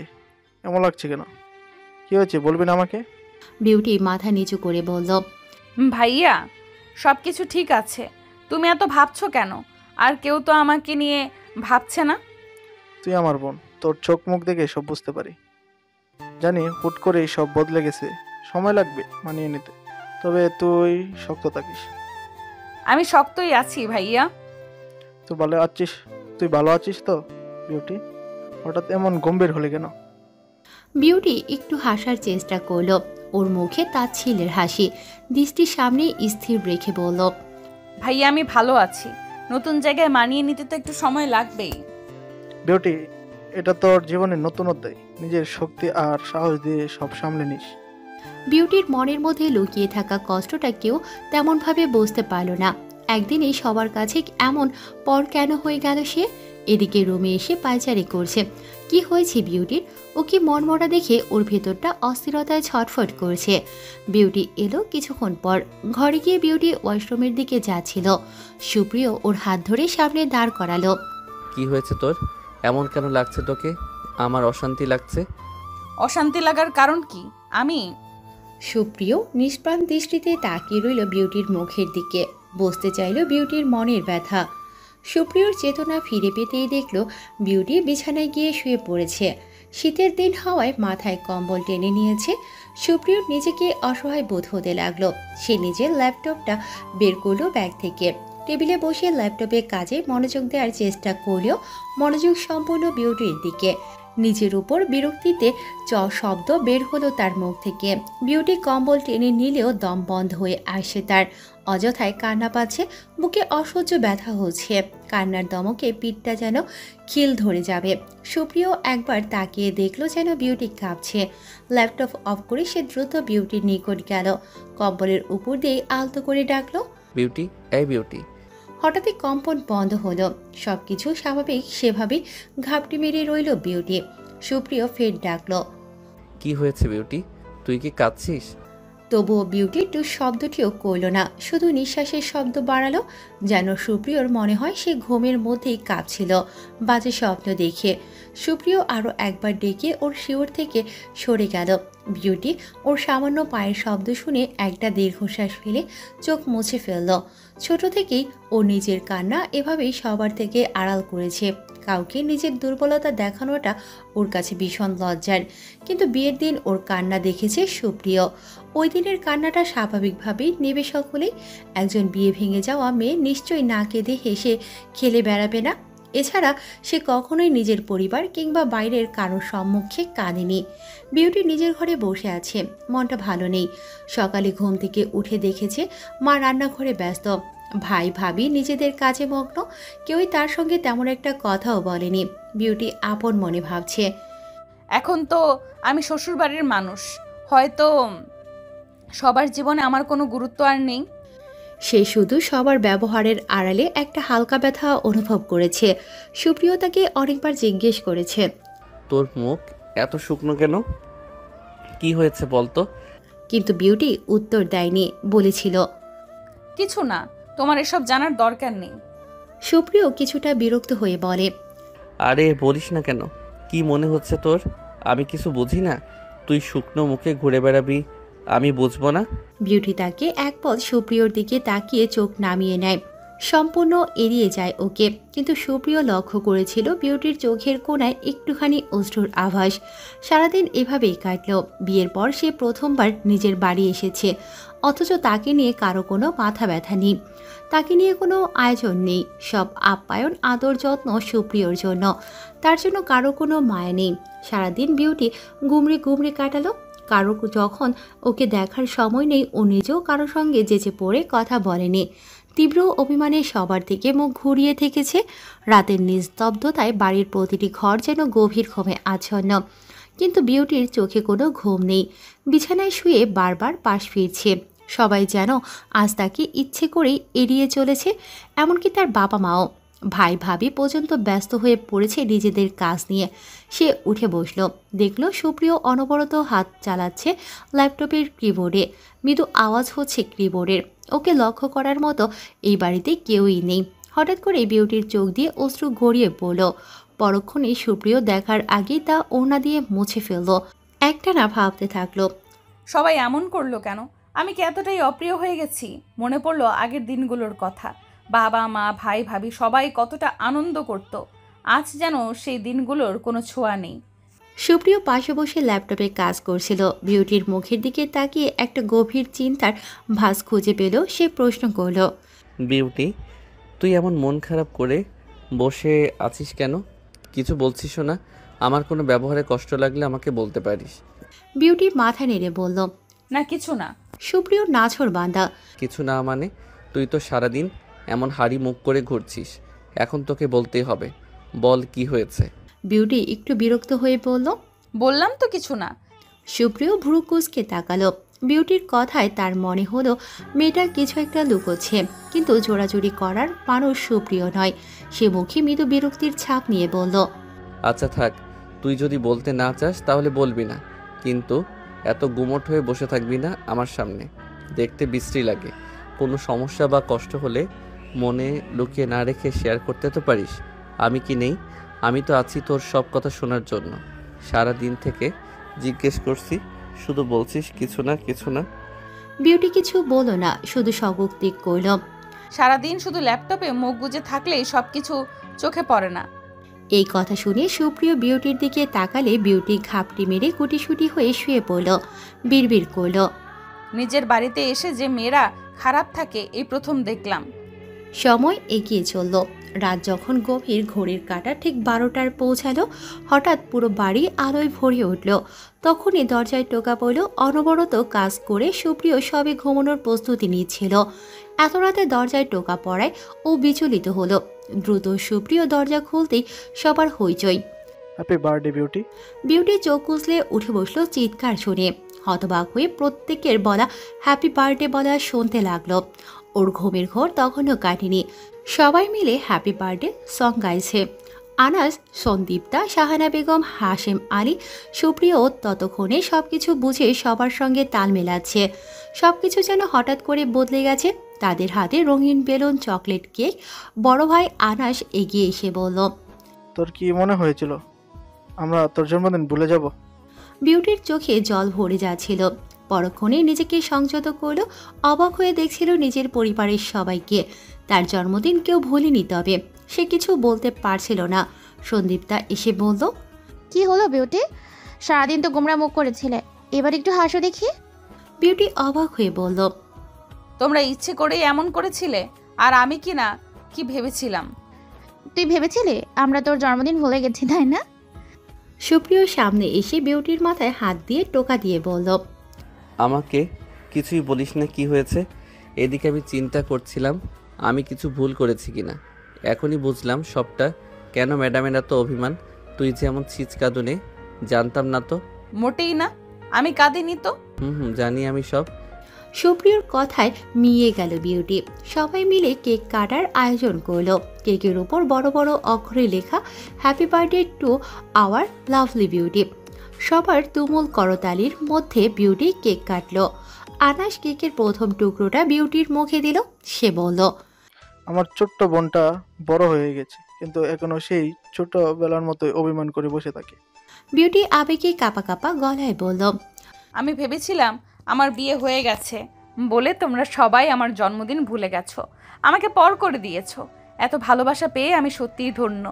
এমন লাগছে কেন? কি হয়েছে বলবেন আমাকে? বিউটি মাথা নিচু করে বলল, ভাইয়া, সব কিছু ঠিক আছে, তুমি এত ভাবছো কেন? আর কেউ তো আমাকে নিয়ে ভাবছে না। তুই আমার বোন, তোর চোখ মুখ দেখে সব বুঝতে পারি। জানি হুট করেই সব বদলে গেছে, সময় লাগবে মানিয়ে নিতে, তবে তুই শক্ত থাকিস। আমি শক্তই আছি ভাইয়া। তুই ভালো আছিস তো বিউটি? হঠাৎ এমন গম্ভীর হলে কেন? বিউটি একটু হাসার চেষ্টা করলো। ওর মুখে তাচ্ছিল্যের হাসি, দৃষ্টির সামনে স্থির রেখে বলল, ভাইয়া আমি ভালো আছি, নতুন জায়গায় মানিয়ে নিতে তো একটু সময় লাগবেই। বিউটি, এটা তোর জীবনের নতুন অধ্যায়, নিজের শক্তি আর সাহস দিয়ে সব সামলে নিস। বিউটির মনের মধ্যে লুকিয়ে থাকা কষ্টটা কেউ তেমনভাবে বুঝতে পারল না। একদিনই সবার কাছে এমন পর কেন হয়ে গেল সে? এদিকে রুমে এসে পায়চারি করছে। কি হয়েছে বিউটির? ও কি মনমরা দেখে ওর ভেতরটা অস্থিরতায় ছটফট করছে। বিউটি এলো কিছুক্ষণ পর। ঘরে গিয়ে বিউটি ওয়াশরুমের দিকে যাচ্ছিল। সুপ্রিয় ওর হাত ধরে সামনে দাঁড় করালো। কি হয়েছে তোর? এমন কেন লাগছে তোকে? আমার অশান্তি লাগছে। অশান্তি লাগার কারণ কি? সুপ্রিয় নিষ্প্রাণ দৃষ্টিতে তাকিয়ে রইল বিউটির মুখের দিকে। বুঝতে চাইল বিউটির মনের ব্যথা। সুপ্রিয়র চেতনা ফিরে পেতেই দেখল বিউটি বিছানায় গিয়ে শুয়ে পড়েছে। শীতের দিন হওয়ায় মাথায় কম্বল টেনে নিয়েছে। সুপ্রিয়র নিজেকে অসহায় বোধ হতে লাগলো। সে নিজের ল্যাপটপটা বের করলো ব্যাগ থেকে। টেবিলে বসে ল্যাপটপে কাজে মনোযোগ দেওয়ার চেষ্টা করলেও মনোযোগ সম্পূর্ণ বিউটির দিকে। নিজের উপর বিরক্তিতে শব্দ বের হলো তার মুখ থেকে। বিউটি কম্বল টেনে নিলেও দম বন্ধ হয়ে আসে তার। অযথায় কান্না পাচ্ছে, বুকে অসহ্য ব্যথা হচ্ছে। কান্নার দমকে পিঠটা যেন খিল ধরে যাবে। সুপ্রিয় একবার তাকিয়ে দেখলো যেন বিউটি কাঁপছে। ল্যাপটপ অফ করে সে দ্রুত বিউটির নিকট গেল। কম্বলের উপর দিয়ে আলতো করে ডাকলো, বিউটি, এই বিউটি। হঠাৎই কম্পন বন্ধ হলো। সবকিছু স্বাভাবিক সেভাবেই ঘাপটি মেরে রইল বিউটি। সুপ্রিয় ফের ডাকলো, কি হয়েছে বিউটি? তুই কি কাঁদছিস? তবুও বিউটি টু শব্দটিও করল না, শুধু নিঃশ্বাসের শব্দ বাড়ালো। যেন সুপ্রিয়র মনে হয় সে ঘুমের মধ্যেই কাঁপছিল বাজে স্বপ্ন দেখে। সুপ্রিয় আরও একবার ডেকে ওর শিওর থেকে সরে গেল। বিউটি ওর সামান্য পায়ের শব্দ শুনে একটা দীর্ঘশ্বাস ফেলে চোখ মুছে ফেলল। ছোট থেকেই ও নিজের কান্না এভাবেই সবার থেকে আড়াল করেছে। কাউকে নিজের দুর্বলতা দেখানোটা ওর কাছে ভীষণ লজ্জার। কিন্তু বিয়ের দিন ওর কান্না দেখেছে সুপ্রিয়। ওই দিনের কান্নাটা স্বাভাবিকভাবেই নেবে সকলেই। একজন বিয়ে ভেঙে যাওয়া মেয়ে নিশ্চয়ই না কেঁদে হেসে খেলে বেড়াবে না। এছাড়া সে কখনোই নিজের পরিবার কিংবা বাইরের কারোর সম্মুখে কাঁদেনি। বিউটি নিজের ঘরে বসে আছে, মনটা ভালো নেই। সকালে ঘুম থেকে উঠে দেখেছে মা রান্নাঘরে ব্যস্ত, ভাই ভাবি নিজেদের কাজে মগ্ন। কেউই তার সঙ্গে তেমন একটা কথাও বলেনি। বিউটি আপন মনে ভাবছে, এখন তো আমি শ্বশুরবাড়ির মানুষ, হয়তো সবার জীবনে আমার কোনো গুরুত্ব আর নেই। সে শুধু সবার ব্যবহারের আড়ালে একটা হালকা ব্যথা অনুভব করেছে। সুপ্রিয় তাকে অনেকবার জিজ্ঞেস করেছে, তোর মুখ এত শুকনো কেন? কি হয়েছে বলতো? কিন্তু বিউটি উত্তর দেয়নি। বলেছিল, কিছু না, তোমার এসব জানার দরকার নেই। সুপ্রিয় কিছুটা বিরক্ত হয়ে বলে, আরে বলিস না কেন? কি মনে হচ্ছে তোর আমি কিছু বুঝি না? তুই শুকনো মুখে ঘুরে বেড়াবি, আমি বুঝবো না? বিউটি তাকে এক পদ সুপ্রিয়র দিকে তাকিয়ে চোখ নামিয়ে নেয়, সম্পূর্ণ এড়িয়ে যায় ওকে। কিন্তু সুপ্রিয় লক্ষ্য করেছিল বিউটির চোখের কোণায় একটুখানি অশ্রুর আভাস। সারাদিন এভাবেই কাটল। বিয়ের পর সে প্রথমবার নিজের বাড়ি এসেছে, অথচ তাকে নিয়ে কারো কোনো মাথা ব্যথা নেই, তাকে নিয়ে কোনো আয়োজন নেই। সব আপ্যায়ন আদর যত্ন সুপ্রিয়র জন্য, তার জন্য কারো কোনো মায়া নেই। সারাদিন বিউটি গুমড়ে গুমড়ে কাটালো। কারো যখন ওকে দেখার সময় নেই, ও নিজেও কারোর সঙ্গে যেচে পড়ে কথা বলেনি। তীব্র অভিমানে সবার দিকে মুখ ঘুরিয়ে থেকেছে। রাতের নিস্তব্ধতায় বাড়ির প্রতিটি ঘর যেন গভীর ঘুমে আচ্ছন্ন, কিন্তু বিউটির চোখে কোনো ঘুম নেই। বিছানায় শুয়ে বারবার পাশ ফিরছে। সবাই যেন আজ তাকে ইচ্ছে করেই এড়িয়ে চলেছে, এমনকি তার বাবা মাও। ভাই ভাবি পর্যন্ত ব্যস্ত হয়ে পড়েছে নিজেদের কাজ নিয়ে। সে উঠে বসল, দেখল সুপ্রিয় অনবরত হাত চালাচ্ছে ল্যাপটপের কিবোর্ডে। মৃদু আওয়াজ হচ্ছে কিবোর্ডের। ওকে লক্ষ্য করার মতো এই বাড়িতে কেউই নেই। হঠাৎ করে বিউটির চোখ দিয়ে অশ্রু গড়িয়ে পড়ল। পরক্ষণে সুপ্রিয় দেখার আগেই তা ওড়না দিয়ে মুছে ফেলল। একটানা ভাবতে থাকলো, সবাই এমন করলো কেন? আমি কি এতটাই অপ্রিয় হয়ে গেছি? মনে পড়লো আগের দিনগুলোর কথা। বাবা মা ভাই ভাবি সবাই কতটা আনন্দ করত। আজ যেন সেই দিনগুলোর কোনো ছোঁয়া নেই। সুপ্রিয় পাশে বসে ল্যাপটপে কাজ করছিল। বিউটির মুখের দিকে তাকিয়ে একটা গভীর চিন্তার ভাঁজ খুঁজে পেল। সে প্রশ্ন করল, বিউটি, তুই এমন মন খারাপ করে বসে আছিস কেন? কিছু বলছিস না? আমার কোনো ব্যবহারে কষ্ট লাগলে আমাকে বলতে পারিস। বিউটি মাথা নেড়ে বলল, না কিছু না। সুপ্রিয় নাছর বান্দা, কিছু না মানে? তুই তো সারাদিন এমন হাড়ি মুখ করে ঘুরছিস, এখন তোকে বলতেই হবে। বল কি হয়েছে? বিউটি একটু বিরক্ত হয়ে বলল, বললাম তো কিছু না। সুপ্রিয় ভ্রু কুঁচকে তাকালো। বিউটির কথায় তার মনে হলো মেয়েটা কিছু একটা লুকোচ্ছে, কিন্তু জোড়াজুড়ি করার মানুষ সুপ্রিয় নয়। সে মুখে মৃদু বিরক্তির ছাপ নিয়ে বলল, আচ্ছা থাক, তুই যদি বলতে না চাস তাহলে বলবি না, কিন্তু এত গুমট হয়ে বসে থাকবি না আমার সামনে। দেখতে বিশ্রী লাগে। কোনো সমস্যা বা কষ্ট হলে মনে লুকিয়ে না রেখে শেয়ার করতে তো পারিস। আমি কি নেই? আমি তো আছি তোর সব কথা শোনার জন্য। সারা দিন থেকে জিজ্ঞেস করছি, শুধু বলছিস কিছু না কিছু না। বিউটি কিছু বলো না, শুধু স্বগতিক করল, সারাদিন শুধু ল্যাপটপে মুখ গুজে থাকলেই সব কিছু চোখে পড়ে না। এই কথা শুনে সুপ্রিয় বিউটির দিকে তাকালে বিউটি ঘাপটি মেরে গুটিসুটি হয়ে শুয়ে পড়ল। বিড়বিড় করল, নিজের বাড়িতে এসে যে মেয়েরা খারাপ থাকে এই প্রথম দেখলাম। সময় এগিয়ে চলল। রাত যখন গভীর, ঘড়ির কাঁটা ঠিক 12টার পৌঁছালো। হঠাৎ পুরো বাড়ি আলোয় ভরে উঠল। তখনই দরজায় টোকা পড়ল। অনবরত কাজ করে সুপ্রিয় সবে ঘুমানোর প্রস্তুতি নিচ্ছিল। এত রাতে দরজায় টোকা পড়ায় ও বিচলিত হলো। দ্রুত সুপ্রিয় দরজা খুলতেই সবার হইচই। Happy birthday beauty. বিউটি চোখ কুঁচলে উঠে বসলো চিৎকার শুনে। হতবাক হয়ে প্রত্যেকের বলা হ্যাপি বার্থডে বলা শুনতে লাগলো। ওর ঘুমের ঘোর তখনও কাটেনি। সবাই মিলে হ্যাপি বার্থডে সং গাইছে। আনাস, সন্দীপ্তা, শাহানা বেগম, হাশেম আলী, সুপ্রিয় ততক্ষণে সবকিছু বুঝে সবার সঙ্গে তাল মেলাচ্ছে। সবকিছু যেন হঠাৎ করে বদলে গেছে। তাদের হাতে রঙিন বেলুন, চকলেট কেক। বড় ভাই আনাস এগিয়ে এসে বলল, তোর কি মনে হয়েছিল আমরা তোর জন্মদিন ভুলে যাব? বিউটির চোখে জল ভরে যাচ্ছিল। পরক্ষণে নিজেকে সংযত করলো। অবাক হয়ে দেখছিল নিজের পরিবারের সবাইকে। তার জন্মদিন কেউ ভুলেনি, তবে সে কিছু বলতে পারছিল না। সন্দীপ্তা এসে বলল, কি হলো বিউটি? সারাদিন তো গোমরা মুখ করেছিলে, এবার একটু হাসো দেখি। বিউটি অবাক হয়ে বলল, তোমরা ইচ্ছে করেই এমন করেছিলে? আর আমি কি ভেবেছিলাম? তুই ভেবেছিলি আমরা তোর জন্মদিন ভুলে গেছি, তাই না? সুপ্রিয় সামনে এসে বিউটির মাথায় হাত দিয়ে টোকা দিয়ে বলল, আমাকে কিছুই বলিস না কি হয়েছে? এদিকে আমি চিন্তা করছিলাম আমি কিছু ভুল করেছি কিনা। এখনই বুঝলাম সবটা। কেন ম্যাডামের এত অভিমান? তুই যে এমন ছিচকাদুনে, জানতাম না তো। মোটেই না, আমি কাঁদিনি তো। জানি আমি সব। সুপ্রিয়র কথায় মিয়ে গেল বিউটি। সবাই মিলে কেক কাটার আয়োজন করলো। কেকের উপর বড় বড় অক্ষরে লেখা happy birthday to our lovely beauty. সবার তুমুল করতালির মধ্যে বিউটি কেক কাটলো। আনাস কেকের প্রথম টুকরোটা বিউটির মুখে দিল। সে বলল, আমার ছোট্ট বোনটা বড় হয়ে গেছে, কিন্তু এখনো সেই ছোটবেলার মতোই অভিমান করে বসে থাকে। বিউটি আবেগে কাঁপা কাঁপা গলায় বলল, আমি ভেবেছিলাম আমার বিয়ে হয়ে গেছে বলে তোমরা সবাই আমার জন্মদিন ভুলে গেছো, আমাকে পর করে দিয়েছো। এত ভালোবাসা পেয়ে আমি সত্যিই ধন্য।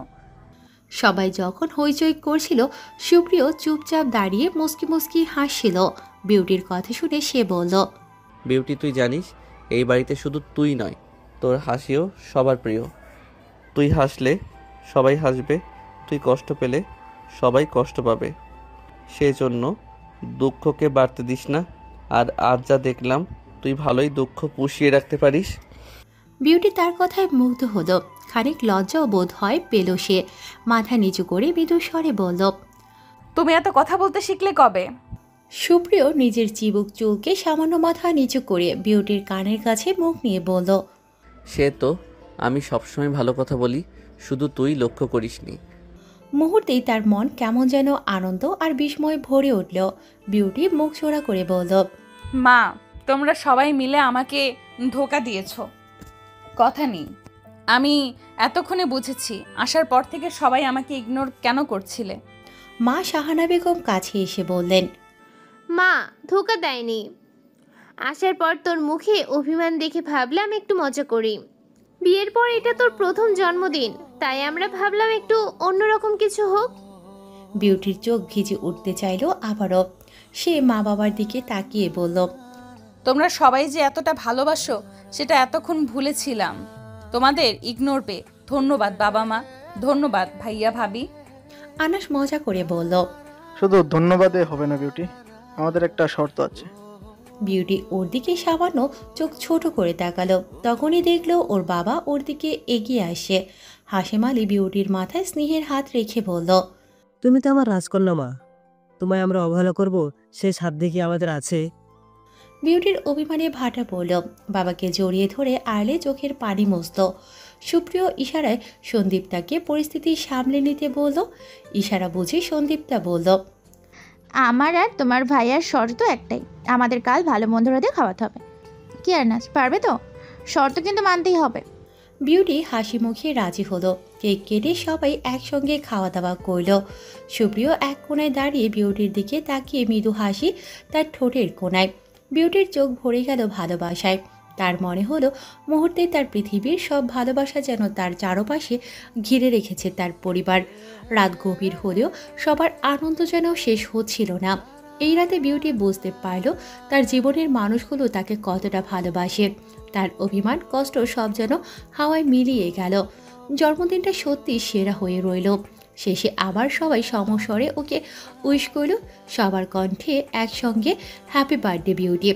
সবাই যখন হইচই করছিল, সুপ্রিয় চুপচাপ দাঁড়িয়ে মুস্কি মুস্কি হাসছিল। বিউটির কথা শুনে সে বলল, বিউটি, তুই জানিস এই বাড়িতে শুধু তুই নয়, তোর হাসিও সবার প্রিয়। তুই হাসলে সবাই হাসবে, তুই কষ্ট পেলে সবাই কষ্ট পাবে। সেই জন্য দুঃখকে বাড়তে দিস না। আর আজ যা দেখলাম, তুই ভালোই দুঃখ পুষিয়ে রাখতে পারিস। বিউটি তার কথায় মুগ্ধ হলো। খানিক লজ্জাও বোধ হয় পেল সে। মাথা নিচু করে মৃদু স্বরে বলল, তুমি এত কথা বলতে শিখলে কবে? সুপ্রিয় নিজের চিবুক চুলকে সামান্য মাথা নিচু করে বিউটির কানের কাছে মুখ নিয়ে বলল, সে তো আমি সবসময় ভালো কথা বলি, শুধু তুই লক্ষ্য করিসনি। মুহূর্তেই তার মন কেমন যেন আনন্দ আর বিস্ময়ে ভরে উঠল। বিউটি মুখ চোরা করে বলল, মা, তোমরা সবাই মিলে আমাকে ধোঁকা দিয়েছো। কথা নেই, আমি এতক্ষণে বুঝেছি আসার পর থেকে সবাই আমাকে ইগনোর কেন করছিলে। মা শাহানা বেগম কাছে এসে বললেন, মা ধোকা দেয়নি। আসার পর তোর মুখে অভিমান দেখে ভাবলাম একটু মজা করি। বিয়ের পর এটা তোর প্রথম জন্মদিন, তাই আমরা ভাবলাম একটু অন্যরকম কিছু হোক। বিউটির চোখ ভিজে উঠতে চাইল আবারও। সে মা বাবার দিকে তাকিয়ে বলল, তোমরা সবাই যে এতটা ভালোবাসো সেটা এতক্ষণ ভুলেছিলাম। তোমাদের ইগনোর পেয়ে ধন্যবাদ বাবা মা, ধন্যবাদ ভাইয়া ভাবি। আনাস মজা করে বলল, শুধু ধন্যবাদে হবে না বিউটি, আমাদের একটা শর্ত আছে। বিউটি ওর দিকে সামান্য চোখ ছোট করে তাকালো। তখনই দেখলো ওর বাবা ওর দিকে এগিয়ে আসে। হাসেম আলী বিউটির মাথায় স্নেহের হাত রেখে বলল, তুমি তো আমার রাজকন্যা মা, তোমায় আমরা অবহেলা করব সেই সাধ্য কি আমাদের আছে? বিউটির অভিমানে ভাটা পড়ল। বাবাকে জড়িয়ে ধরে আড়লে চোখের পানি মুছল। সুপ্রিয় ইশারায় সন্দীপ্তাকে পরিস্থিতি সামলে নিতে বলল। ইশারা বুঝে সন্দীপ্তা বলল, আমার আর তোমার ভাইয়ার শর্ত একটাই, আমাদের কাল ভালো মন্দ রাতে খাওয়াতে হবে। কি আর নাচ পারবে তো? শর্ত কিন্তু মানতেই হবে। বিউটি হাসি মুখে রাজি হলো। কেক কেটে সবাই একসঙ্গে খাওয়া দাওয়া করল। সুপ্রিয় এক কোণায় দাঁড়িয়ে বিউটির দিকে তাকিয়ে মৃদু হাসি তার ঠোঁটের কোণায়। বিউটির চোখ ভরে গেল ভালোবাসায়। তার মনে হলো মুহূর্তে তার পৃথিবীর সব ভালোবাসা যেন তার চারপাশে ঘিরে রেখেছে তার পরিবার। রাত গভীর হলেও সবার আনন্দ যেন শেষ হচ্ছিল না। এই রাতে বিউটি বুঝতে পারল তার জীবনের মানুষগুলো তাকে কতটা ভালোবাসে। তার অভিমান কষ্ট সব যেন হাওয়ায় মিলিয়ে গেল। জন্মদিনটা সত্যি সেরা হয়ে রইল। শেষে আবার সবাই সমস্বরে ওকে উইশ করল। সবার কণ্ঠে একসঙ্গে হ্যাপি বার্থডে বিউটি।